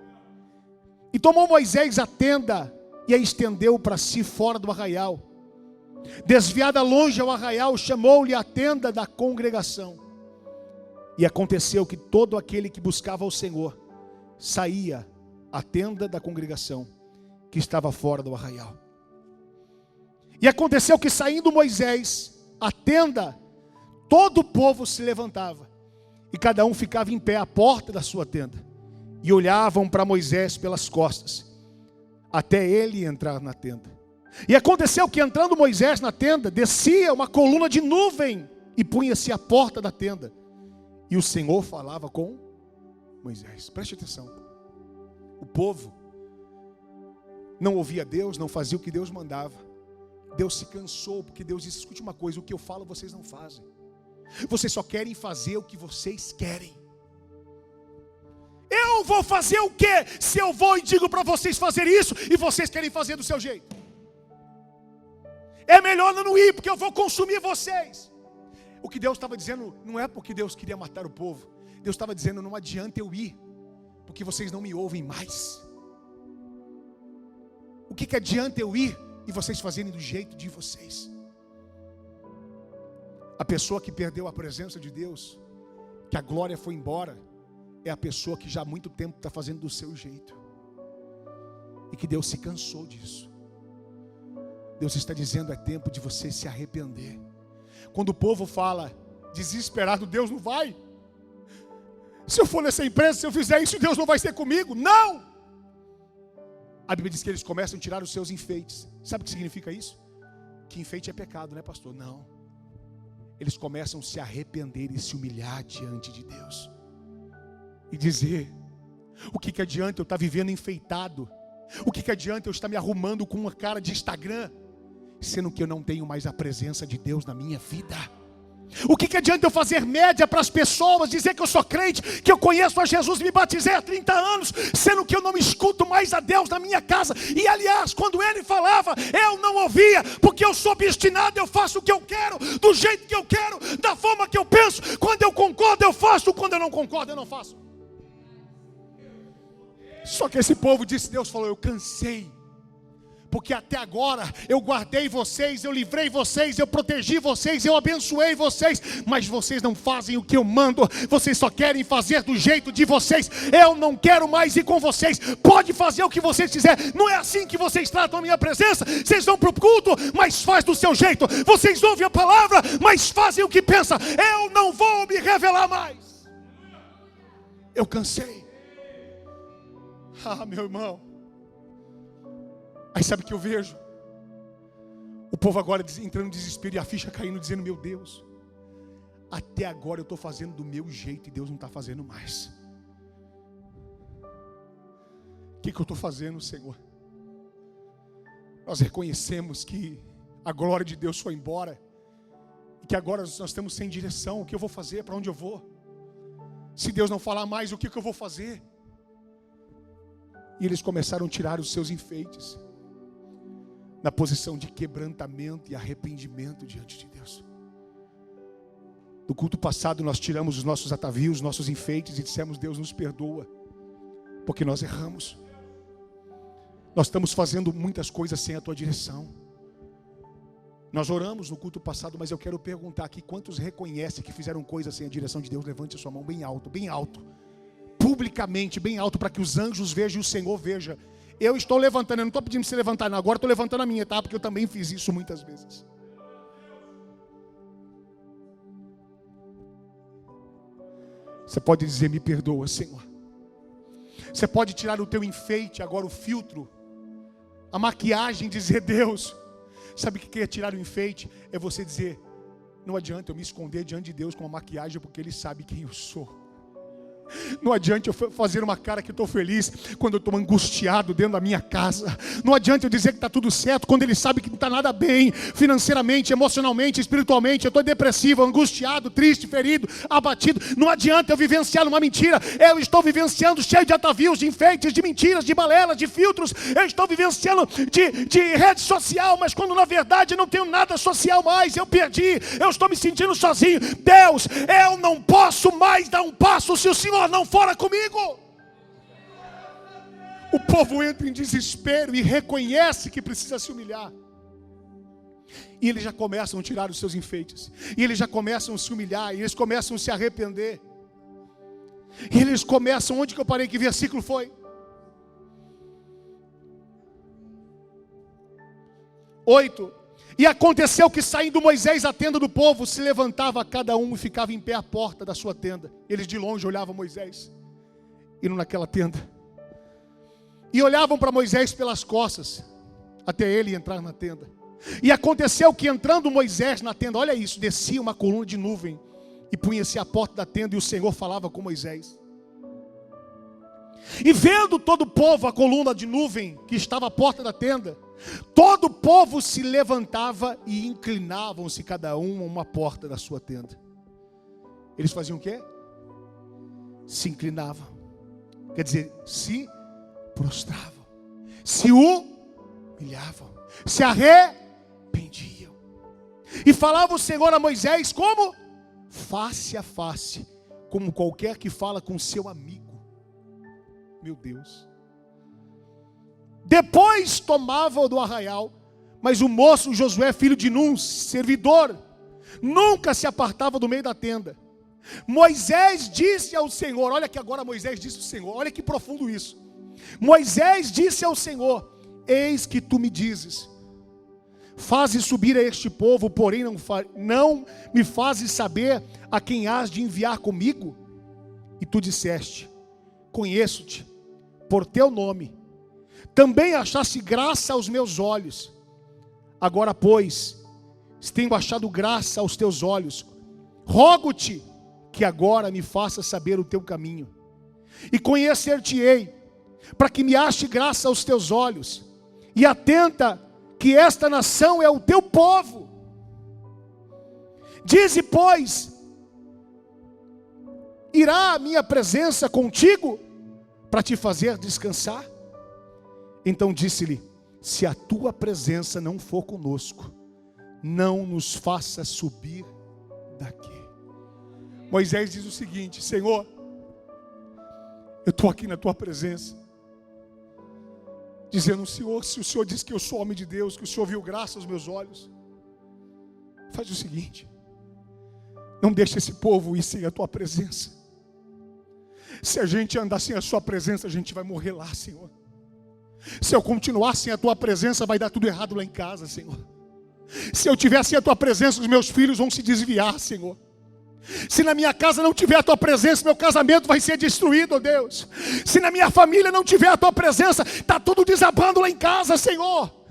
E tomou Moisés a tenda e a estendeu para si fora do arraial. Desviada longe ao arraial, chamou-lhe a tenda da congregação. E aconteceu que todo aquele que buscava ao Senhor saía à tenda da congregação, que estava fora do arraial. E aconteceu que, saindo Moisés à tenda, todo o povo se levantava, e cada um ficava em pé à porta da sua tenda, e olhavam para Moisés pelas costas, até ele entrar na tenda. E aconteceu que, entrando Moisés na tenda, descia uma coluna de nuvem e punha-se à porta da tenda. E o Senhor falava com Moisés. Preste atenção. O povo não ouvia Deus, não fazia o que Deus mandava. Deus se cansou, porque Deus disse: escute uma coisa, o que eu falo vocês não fazem. Vocês só querem fazer o que vocês querem. Eu vou fazer o quê? Se eu vou e digo para vocês fazer isso, e vocês querem fazer do seu jeito. É melhor não ir, porque eu vou consumir vocês. O que Deus estava dizendo não é porque Deus queria matar o povo. Deus estava dizendo: não adianta eu ir, porque vocês não me ouvem mais. O que adianta eu ir e vocês fazerem do jeito de vocês? A pessoa que perdeu a presença de Deus, que a glória foi embora, é a pessoa que já há muito tempo está fazendo do seu jeito, e que Deus se cansou disso. Deus está dizendo: é tempo de você se arrepender. Quando o povo fala desesperado, Deus não vai. Se eu for nessa empresa, se eu fizer isso, Deus não vai ser comigo. Não! A Bíblia diz que eles começam a tirar os seus enfeites. Sabe o que significa isso? Que enfeite é pecado, né, pastor? Não. Eles começam a se arrepender e se humilhar diante de Deus. E dizer: o que adianta eu estar vivendo enfeitado? O que adianta eu estar me arrumando com uma cara de Instagram, sendo que eu não tenho mais a presença de Deus na minha vida? O que adianta eu fazer média para as pessoas, dizer que eu sou crente, que eu conheço a Jesus, me batizei há 30 anos, sendo que eu não escuto mais a Deus na minha casa? E aliás, quando ele falava, eu não ouvia, porque eu sou obstinado, eu faço o que eu quero, do jeito que eu quero, da forma que eu penso. Quando eu concordo, eu faço; quando eu não concordo, eu não faço. Só que esse povo disse: Deus falou: eu cansei, porque até agora eu guardei vocês, eu livrei vocês, eu protegi vocês, eu abençoei vocês, mas vocês não fazem o que eu mando, vocês só querem fazer do jeito de vocês. Eu não quero mais ir com vocês. Pode fazer o que vocês quiserem, não é assim que vocês tratam a minha presença. Vocês vão para o culto, mas faz do seu jeito. Vocês ouvem a palavra, mas fazem o que pensa. Eu não vou me revelar mais. Eu cansei. Ah, meu irmão. Aí sabe o que eu vejo? O povo agora entrando em desespero e a ficha caindo, dizendo: meu Deus, até agora eu estou fazendo do meu jeito e Deus não está fazendo mais. O que eu estou fazendo, Senhor? Nós reconhecemos que a glória de Deus foi embora, e que agora nós estamos sem direção. O que eu vou fazer? Para onde eu vou? Se Deus não falar mais, o que eu vou fazer? E eles começaram a tirar os seus enfeites, na posição de quebrantamento e arrependimento diante de Deus. No culto passado nós tiramos os nossos atavios, os nossos enfeites, e dissemos: Deus nos perdoa, porque nós erramos. Nós estamos fazendo muitas coisas sem a tua direção. Nós oramos no culto passado, mas eu quero perguntar aqui: quantos reconhecem que fizeram coisas sem a direção de Deus? Levante a sua mão bem alto, publicamente, bem alto, para que os anjos vejam e o Senhor veja. Eu estou levantando, eu não estou pedindo para você levantar, não. Agora estou levantando a minha, tá? Porque eu também fiz isso muitas vezes. Você pode dizer: me perdoa, Senhor. Você pode tirar o teu enfeite, agora o filtro, a maquiagem, dizer: Deus. Sabe o que é tirar o enfeite? É você dizer: não adianta eu me esconder diante de Deus com a maquiagem, porque Ele sabe quem eu sou. Não adianta eu fazer uma cara que estou feliz quando eu estou angustiado dentro da minha casa. Não adianta eu dizer que está tudo certo quando ele sabe que não está nada bem, financeiramente, emocionalmente, espiritualmente. Eu estou depressivo, angustiado, triste, ferido, abatido. Não adianta eu vivenciar uma mentira. Eu estou vivenciando cheio de atavios, de enfeites, de mentiras, de balelas, de filtros. Eu estou vivenciando de rede social, mas quando na verdade não tenho nada social mais, eu perdi, eu estou me sentindo sozinho. Deus, eu não posso mais dar um passo se o Senhor não fora comigo. O povo entra em desespero e reconhece que precisa se humilhar. E eles já começam a tirar os seus enfeites. E eles já começam a se humilhar. E eles começam a se arrepender. E eles começam, onde que eu parei? Que versículo foi? 8. E aconteceu que, saindo Moisés à tenda do povo, se levantava cada um e ficava em pé à porta da sua tenda. Eles de longe olhavam Moisés indo naquela tenda, e olhavam para Moisés pelas costas, até ele entrar na tenda. E aconteceu que, entrando Moisés na tenda, olha isso, descia uma coluna de nuvem e punha-se à porta da tenda, e o Senhor falava com Moisés. E vendo todo o povo a coluna de nuvem que estava à porta da tenda, todo o povo se levantava e inclinavam-se cada um a uma porta da sua tenda. Eles faziam o quê? Se inclinavam. Quer dizer, se prostravam, se humilhavam, se arrependiam. E falava o Senhor a Moisés como? Face a face, como qualquer que fala com seu amigo. Meu Deus. Depois tomava-o do arraial, mas o moço Josué, filho de Nun, servidor, nunca se apartava do meio da tenda. Moisés disse ao Senhor, olha que agora Moisés disse ao Senhor, olha que profundo isso. Moisés disse ao Senhor: eis que tu me dizes, fazes subir a este povo, porém não me fazes saber a quem hás de enviar comigo? E tu disseste: conheço-te por teu nome, também achaste graça aos meus olhos. Agora, pois, se tenho achado graça aos teus olhos, rogo-te que agora me faça saber o teu caminho, e conhecer-te-ei, para que me ache graça aos teus olhos, e atenta que esta nação é o teu povo. Dize, pois, irá a minha presença contigo, para te fazer descansar? Então disse-lhe: se a tua presença não for conosco, não nos faça subir daqui. Moisés diz o seguinte: Senhor, eu estou aqui na tua presença, dizendo: Senhor, se o Senhor diz que eu sou homem de Deus, que o Senhor viu graça aos meus olhos, faz o seguinte, não deixe esse povo ir sem a tua presença. Se a gente andar sem a sua presença, a gente vai morrer lá, Senhor. Se eu continuar sem a tua presença, vai dar tudo errado lá em casa, Senhor. Se eu tiver sem a tua presença, os meus filhos vão se desviar, Senhor. Se na minha casa não tiver a tua presença, meu casamento vai ser destruído, ó Deus. Se na minha família não tiver a tua presença, está tudo desabando lá em casa, Senhor.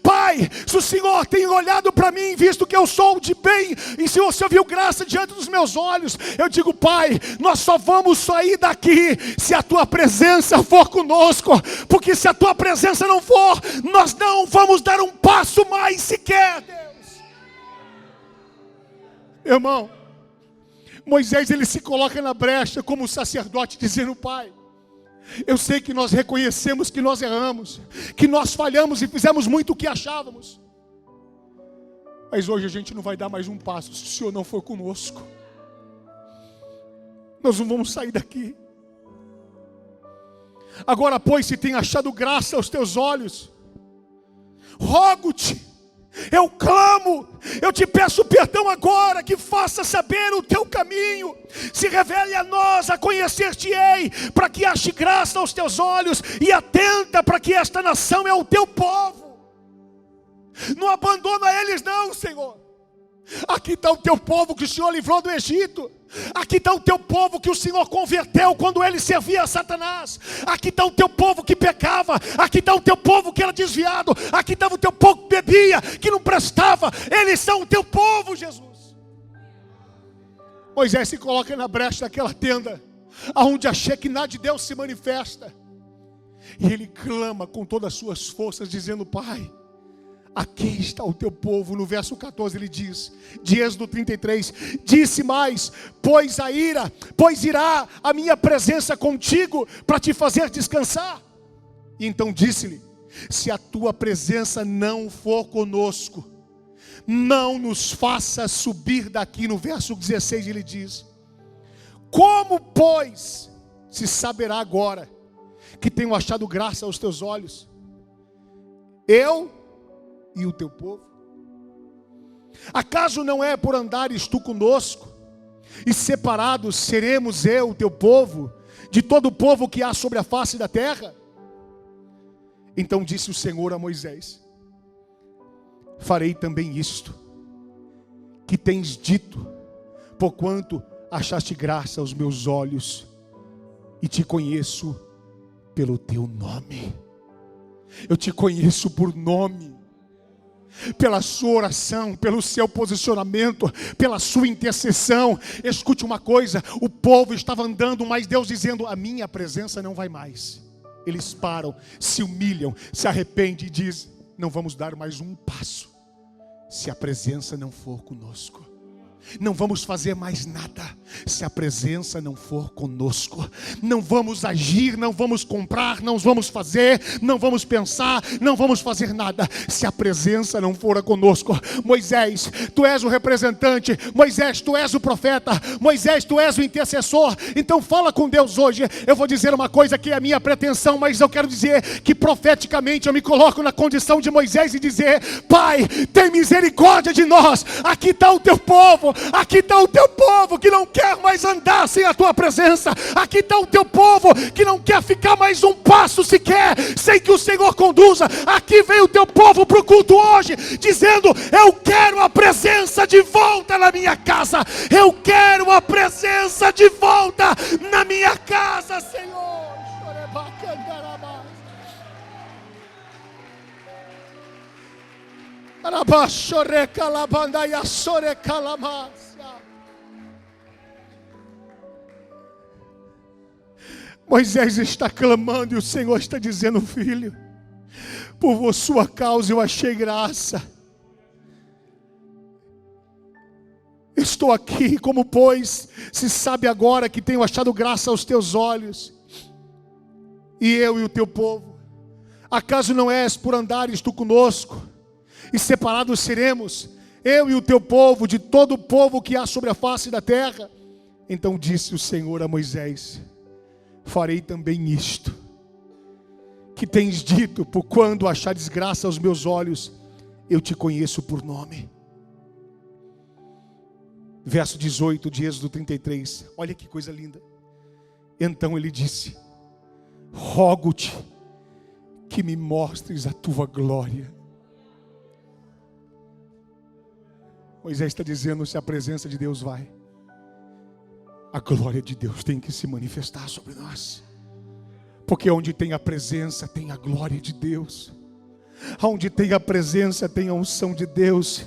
Pai, se o Senhor tem olhado para mim, visto que eu sou de bem, e se o Senhor viu graça diante dos meus olhos, eu digo: Pai, nós só vamos sair daqui se a tua presença for conosco, porque se a tua presença não for, nós não vamos dar um passo mais sequer, Deus. Irmão, Moisés, ele se coloca na brecha como sacerdote, dizendo: Pai, eu sei que nós reconhecemos que nós erramos, que nós falhamos e fizemos muito o que achávamos, mas hoje a gente não vai dar mais um passo se o Senhor não for conosco. Nós não vamos sair daqui. Agora, pois, se tem achado graça aos teus olhos, rogo-te, eu clamo, eu te peço perdão agora, que faça saber o teu caminho, se revele a nós, a conhecer-te-ei, para que ache graça aos teus olhos, e atenta para que esta nação é o teu povo. Não abandona eles não, Senhor. Aqui está o teu povo que o Senhor livrou do Egito. Aqui está o teu povo que o Senhor converteu quando ele servia a Satanás. Aqui está o teu povo que pecava. Aqui está o teu povo que era desviado. Aqui estava o teu povo que bebia, que não prestava. Eles são o teu povo, Jesus. Moisés se coloca na brecha daquela tenda. aonde a Shekinah de Deus se manifesta. E ele clama com todas as suas forças, dizendo: Pai, aqui está o teu povo. No verso 14 ele diz, de Êxodo 33, disse mais: pois irá a minha presença contigo para te fazer descansar. E então disse-lhe: se a tua presença não for conosco, não nos faça subir daqui. No verso 16 ele diz: como, pois, se saberá agora que tenho achado graça aos teus olhos, eu e o teu povo? Acaso não é por andares tu conosco, e separados seremos eu, o teu povo, de todo o povo que há sobre a face da terra? Então disse o Senhor a Moisés: farei também isto que tens dito, porquanto achaste graça aos meus olhos, e te conheço pelo teu nome. Eu te conheço por nome, pela sua oração, pelo seu posicionamento, pela sua intercessão. Escute uma coisa: o povo estava andando, mas Deus dizendo: a minha presença não vai mais. Eles param, se humilham, se arrependem e dizem: não vamos dar mais um passo, se a presença não for conosco. Não vamos fazer mais nada se a presença não for conosco. Não vamos agir, não vamos comprar, não vamos fazer, não vamos pensar, não vamos fazer nada se a presença não for conosco. Moisés, tu és o representante. Moisés, tu és o profeta. Moisés, tu és o intercessor. Então fala com Deus hoje. Eu vou dizer uma coisa que é a minha pretensão, mas eu quero dizer que profeticamente eu me coloco na condição de Moisés e dizer: Pai, tem misericórdia de nós. Aqui está o teu povo. Aqui está o teu povo que não quer mais andar sem a tua presença. Aqui está o teu povo que não quer ficar mais um passo sequer sem que o Senhor conduza. Aqui vem o teu povo para o culto hoje dizendo: eu quero a presença de volta na minha casa. Eu quero a presença de volta na minha casa, Senhor. Moisés está clamando e o Senhor está dizendo: filho, por sua causa eu achei graça. Estou aqui, como pois se sabe agora que tenho achado graça aos teus olhos, e eu e o teu povo? Acaso não és por andares tu conosco, e separados seremos, eu e o teu povo, de todo o povo que há sobre a face da terra? Então disse o Senhor a Moisés: farei também isto que tens dito, por quando achares graça aos meus olhos, eu te conheço por nome. Verso 18 de Êxodo 33, olha que coisa linda. Então ele disse: rogo-te que me mostres a tua glória. Moisés está dizendo: se a presença de Deus vai, a glória de Deus tem que se manifestar sobre nós. Porque onde tem a presença, tem a glória de Deus. Onde tem a presença, tem a unção de Deus.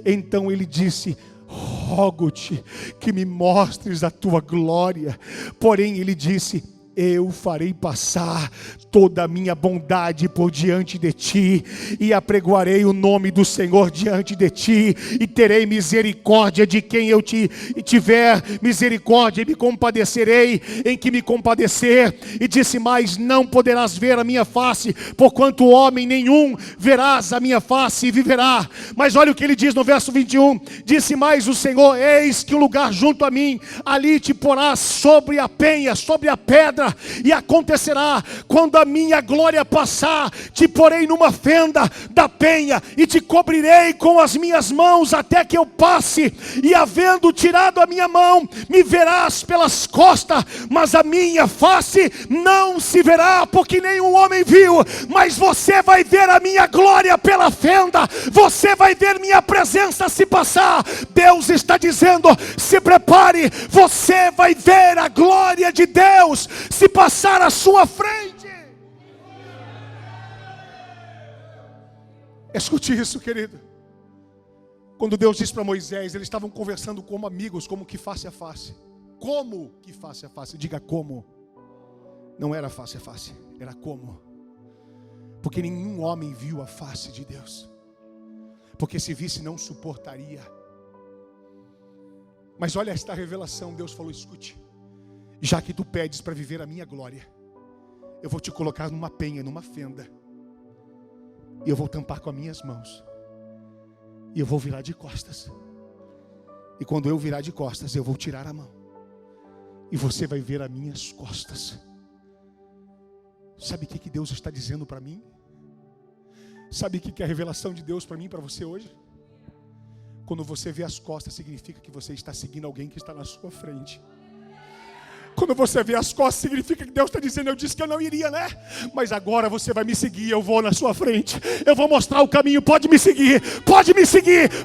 Então ele disse: rogo-te que me mostres a tua glória. Porém ele disse: eu farei passar toda a minha bondade por diante de ti, e apregoarei o nome do Senhor diante de ti, e terei misericórdia de quem eu tiver misericórdia, e me compadecerei em que me compadecer. E disse mais: não poderás ver a minha face, porquanto homem nenhum verás a minha face e viverá. Mas olha o que ele diz no verso 21, disse mais o Senhor: eis que um lugar junto a mim, ali te porás sobre a penha, sobre a pedra. E acontecerá, quando a minha glória passar, te porei numa fenda da penha, e te cobrirei com as minhas mãos até que eu passe. E havendo tirado a minha mão, me verás pelas costas, mas a minha face não se verá, porque nenhum homem viu. Mas você vai ver a minha glória pela fenda, você vai ver minha presença se passar. Deus está dizendo: se prepare, você vai ver a glória de Deus se passar à sua frente. Escute isso, querido. Quando Deus disse para Moisés, eles estavam conversando como amigos, como que face a face. como que face a face. Diga como. Não era face a face, era como. Porque nenhum homem viu a face de Deus. Porque se visse não suportaria. Mas olha esta revelação, Deus falou, escute. Já que tu pedes para viver a minha glória, eu vou te colocar numa penha, numa fenda. E eu vou tampar com as minhas mãos. E eu vou virar de costas. E quando eu virar de costas, eu vou tirar a mão. E você vai ver as minhas costas. Sabe o que Deus está dizendo para mim? Sabe o que é a revelação de Deus para mim e para você hoje? Quando você vê as costas, significa que você está seguindo alguém que está na sua frente. Quando você vê as costas, significa que Deus está dizendo, eu disse que eu não iria, né? Mas agora você vai me seguir, eu vou na sua frente. Eu vou mostrar o caminho, pode me seguir,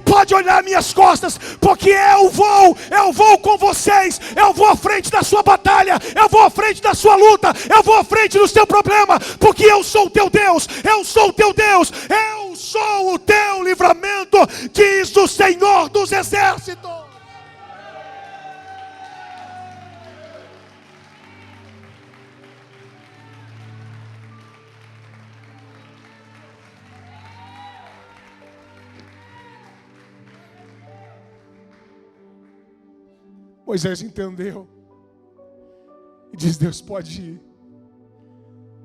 pode olhar minhas costas, porque eu vou com vocês. Eu vou à frente da sua batalha, eu vou à frente da sua luta, eu vou à frente do seu problema, porque eu sou o teu Deus, eu sou o teu Deus, eu sou o teu livramento, diz o Senhor dos Exércitos. Moisés entendeu e diz, Deus, pode ir,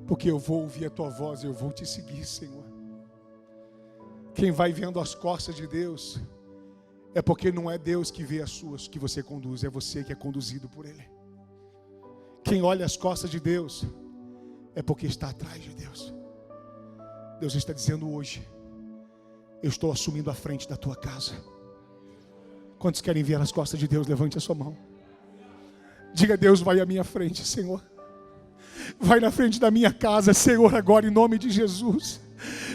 porque eu vou ouvir a tua voz e eu vou te seguir, Senhor. Quem vai vendo as costas de Deus é porque não é Deus que vê as suas, que você conduz, é você que é conduzido por Ele. Quem olha as costas de Deus é porque está atrás de Deus. Deus está dizendo hoje, eu estou assumindo a frente da tua casa. Quantos querem ver as costas de Deus? Levante a sua mão. Diga, Deus, vai à minha frente, Senhor. Vai na frente da minha casa, Senhor, agora em nome de Jesus.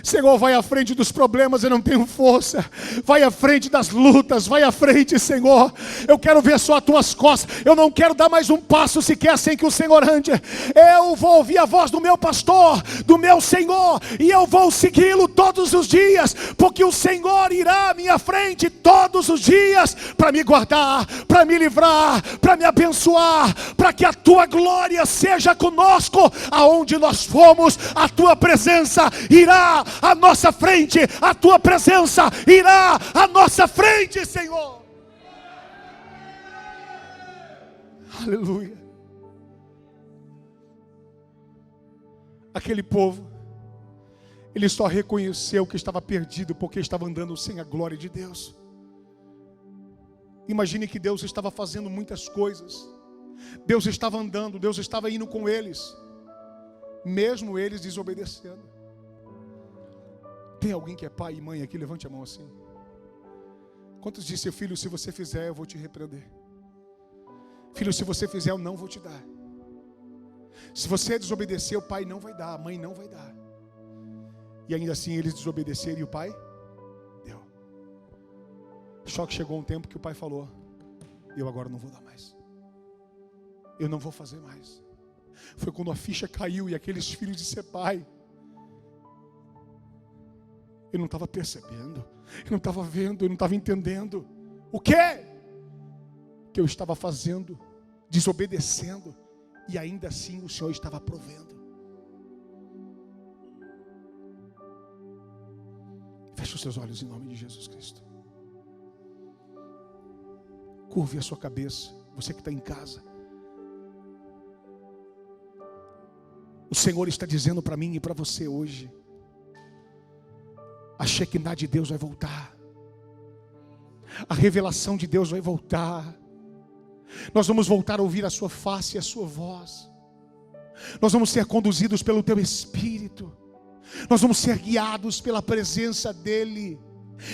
Senhor, vai à frente dos problemas, eu não tenho força. Vai à frente das lutas, vai à frente, Senhor. Eu quero ver só as tuas costas. Eu não quero dar mais um passo sequer sem que o Senhor ande. Eu vou ouvir a voz do meu pastor, do meu Senhor, e eu vou segui-lo todos os dias, porque o Senhor irá à minha frente todos os dias, para me guardar, para me livrar, para me abençoar, para que a tua glória seja conosco, aonde nós fomos, a tua presença irá à nossa frente, a tua presença irá à nossa frente, Senhor. Aleluia. Aquele povo, ele só reconheceu que estava perdido porque estava andando sem a glória de Deus. Imagine que Deus estava fazendo muitas coisas, Deus estava andando, Deus estava indo com eles, mesmo eles desobedecendo. Tem alguém que é pai e mãe aqui? Levante a mão assim. Quantos dizem, seu filho, se você fizer, eu vou te repreender. Filho, se você fizer, eu não vou te dar. Se você desobedecer, o pai não vai dar, a mãe não vai dar. E ainda assim eles desobedeceram e o pai deu. Só que chegou um tempo que o pai falou, eu agora não vou dar mais. Eu não vou fazer mais. Foi quando a ficha caiu e aqueles filhos de ser pai, eu não estava percebendo, eu não estava vendo, eu não estava entendendo. O quê? Que eu estava fazendo, desobedecendo, e ainda assim o Senhor estava provendo. Feche os seus olhos em nome de Jesus Cristo. Curve a sua cabeça, você que está em casa. O Senhor está dizendo para mim e para você hoje, a Shekinah de Deus vai voltar. A revelação de Deus vai voltar. Nós vamos voltar a ouvir a sua face e a sua voz. Nós vamos ser conduzidos pelo teu Espírito. Nós vamos ser guiados pela presença dEle.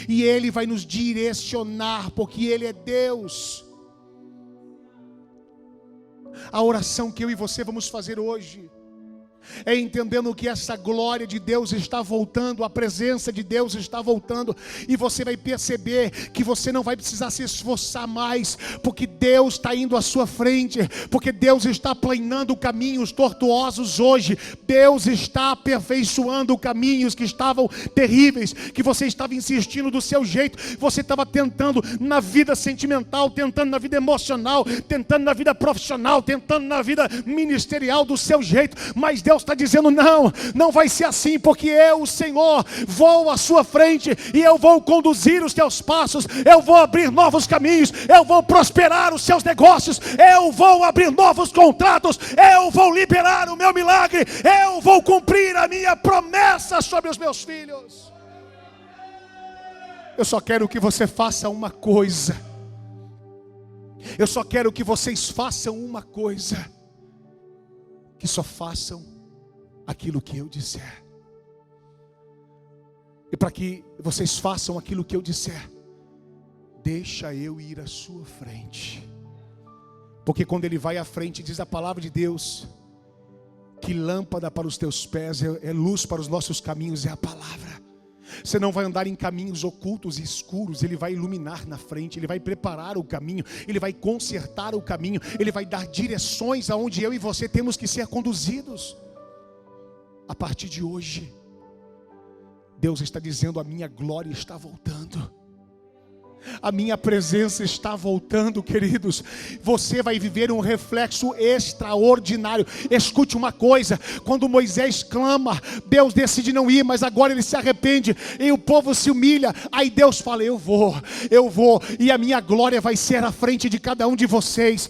E Ele vai nos direcionar, porque Ele é Deus. A oração que eu e você vamos fazer hoje É entendendo que essa glória de Deus está voltando, a presença de Deus está voltando, e você vai perceber que você não vai precisar se esforçar mais, porque Deus está indo à sua frente, porque Deus está aplanando caminhos tortuosos hoje. Deus está aperfeiçoando caminhos que estavam terríveis, que você estava insistindo do seu jeito, você estava tentando na vida sentimental, tentando na vida emocional, tentando na vida profissional, tentando na vida ministerial do seu jeito, mas Deus está dizendo: não vai ser assim, porque eu, o Senhor, vou à sua frente e eu vou conduzir os teus passos, eu vou abrir novos caminhos, eu vou prosperar os seus negócios, eu vou abrir novos contratos, eu vou liberar o meu milagre, eu vou cumprir a minha promessa sobre os meus filhos. Eu só quero que você faça uma coisa. Eu só quero que vocês façam uma coisa. Que só façam aquilo que eu disser. E para que vocês façam aquilo que eu disser, deixa eu ir à sua frente. Porque quando ele vai à frente, diz a palavra de Deus, que lâmpada para os teus pés é luz para os nossos caminhos, é a palavra. Você não vai andar em caminhos ocultos e escuros. Ele vai iluminar na frente, Ele vai preparar o caminho, Ele vai consertar o caminho, Ele vai dar direções aonde eu e você temos que ser conduzidos. A partir de hoje, Deus está dizendo: a minha glória está voltando, a minha presença está voltando, queridos. Você vai viver um reflexo extraordinário. Escute uma coisa: quando Moisés clama, Deus decide não ir, mas agora ele se arrepende e o povo se humilha. Aí Deus fala: eu vou, e a minha glória vai ser à frente de cada um de vocês.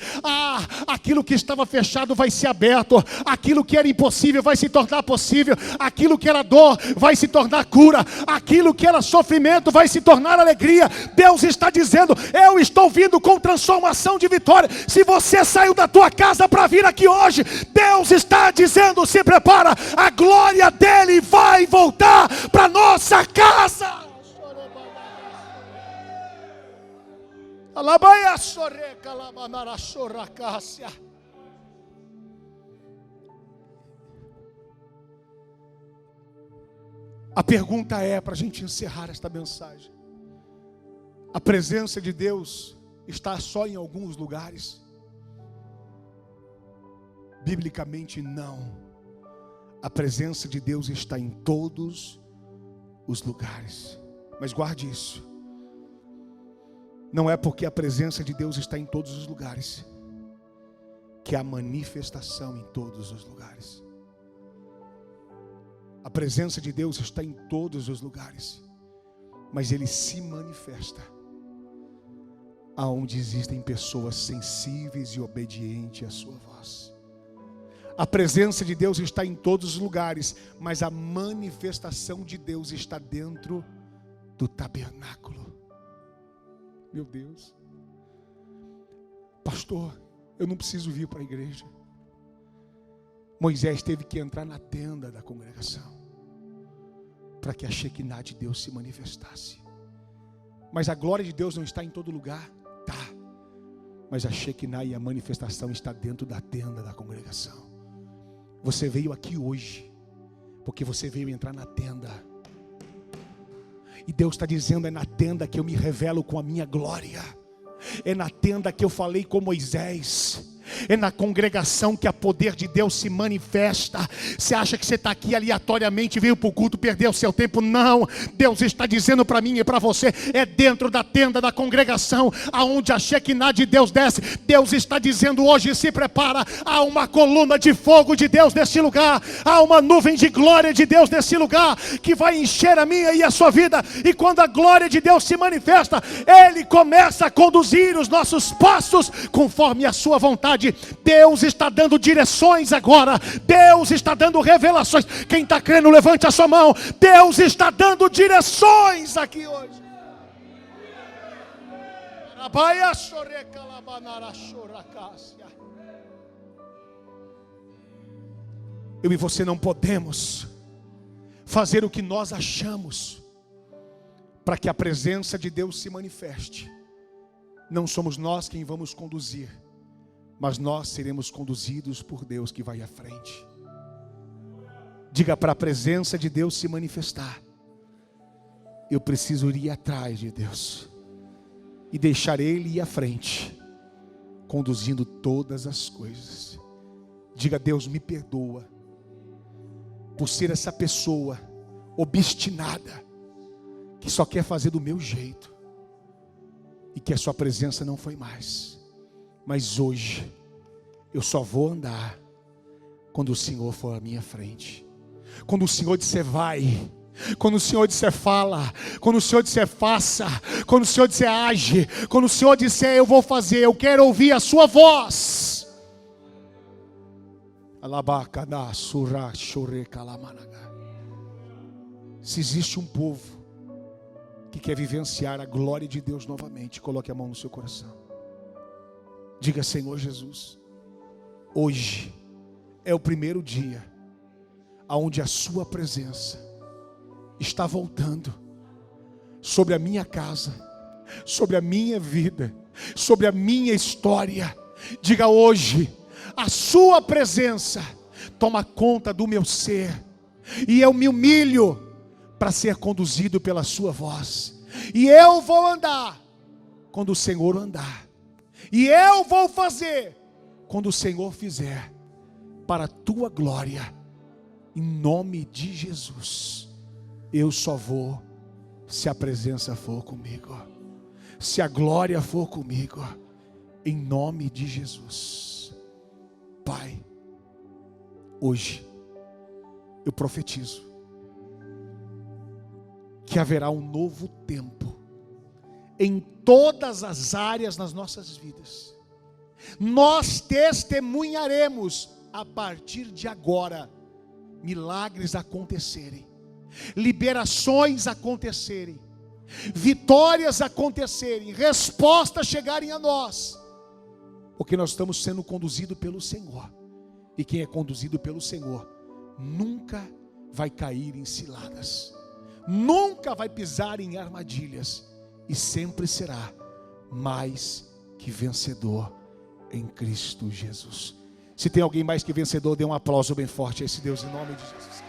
Aquilo que estava fechado vai ser aberto, aquilo que era impossível vai se tornar possível, aquilo que era dor vai se tornar cura, aquilo que era sofrimento vai se tornar alegria. Deus está dizendo: eu estou vindo com transformação de vitória. Se você saiu da tua casa para vir aqui hoje, Deus está dizendo: se prepara, a glória dele vai voltar para nossa casa. A pergunta é, para a gente encerrar esta mensagem: a presença de Deus está só em alguns lugares? Biblicamente, não. A presença de Deus está em todos os lugares. Mas guarde isso: não é porque a presença de Deus está em todos os lugares que há manifestação em todos os lugares. A presença de Deus está em todos os lugares, mas Ele se manifesta aonde existem pessoas sensíveis e obedientes à sua voz. A presença de Deus está em todos os lugares, mas a manifestação de Deus está dentro do tabernáculo. Meu Deus, pastor, eu não preciso vir para a igreja. Moisés teve que entrar na tenda da congregação para que a Shekinah de Deus se manifestasse. Mas a glória de Deus não está em todo lugar? Tá. Mas a Shekinah e a manifestação está dentro da tenda da congregação. Você veio aqui hoje porque você veio entrar na tenda. E Deus está dizendo: é na tenda que eu me revelo com a minha glória. É na tenda que eu falei com Moisés. É na congregação que o poder de Deus se manifesta. Você acha que você está aqui aleatoriamente, veio para o culto, perdeu o seu tempo? Não. Deus está dizendo para mim e para você: é dentro da tenda da congregação, aonde a Shekinah de Deus desce. Deus está dizendo hoje: se prepara, há uma coluna de fogo de Deus nesse lugar, há uma nuvem de glória de Deus nesse lugar, que vai encher a minha e a sua vida. E quando a glória de Deus se manifesta, Ele começa a conduzir os nossos passos conforme a sua vontade. Deus está dando direções agora. Deus está dando revelações. Quem está crendo, levante a sua mão. Deus está dando direções aqui hoje. Eu e você não podemos fazer o que nós achamos para que a presença de Deus se manifeste. Não somos nós quem vamos conduzir, mas nós seremos conduzidos por Deus que vai à frente. Diga: para a presença de Deus se manifestar, eu preciso ir atrás de Deus e deixar Ele ir à frente, conduzindo todas as coisas. Diga: Deus, me perdoa por ser essa pessoa obstinada, que só quer fazer do meu jeito, e que a sua presença não foi mais. Mas hoje eu só vou andar quando o Senhor for à minha frente. Quando o Senhor disser vai, quando o Senhor disser fala, quando o Senhor disser faça, quando o Senhor disser age, quando o Senhor disser eu vou fazer, eu quero ouvir a sua voz. Se existe um povo que quer vivenciar a glória de Deus novamente, coloque a mão no seu coração. Diga: Senhor Jesus, hoje é o primeiro dia aonde a sua presença está voltando sobre a minha casa, sobre a minha vida, sobre a minha história. Diga: hoje a sua presença toma conta do meu ser, e eu me humilho para ser conduzido pela sua voz, e eu vou andar quando o Senhor andar, e eu vou fazer quando o Senhor fizer, para a tua glória, em nome de Jesus. Eu só vou se a presença for comigo, se a glória for comigo, em nome de Jesus. Pai, hoje eu profetizo que haverá um novo tempo em todas as áreas nas nossas vidas. Nós testemunharemos a partir de agora milagres acontecerem, liberações acontecerem, vitórias acontecerem, respostas chegarem a nós, porque nós estamos sendo conduzidos pelo Senhor, e quem é conduzido pelo Senhor nunca vai cair em ciladas, nunca vai pisar em armadilhas, e sempre será mais que vencedor em Cristo Jesus. Se tem alguém mais que vencedor, dê um aplauso bem forte a esse Deus em nome de Jesus.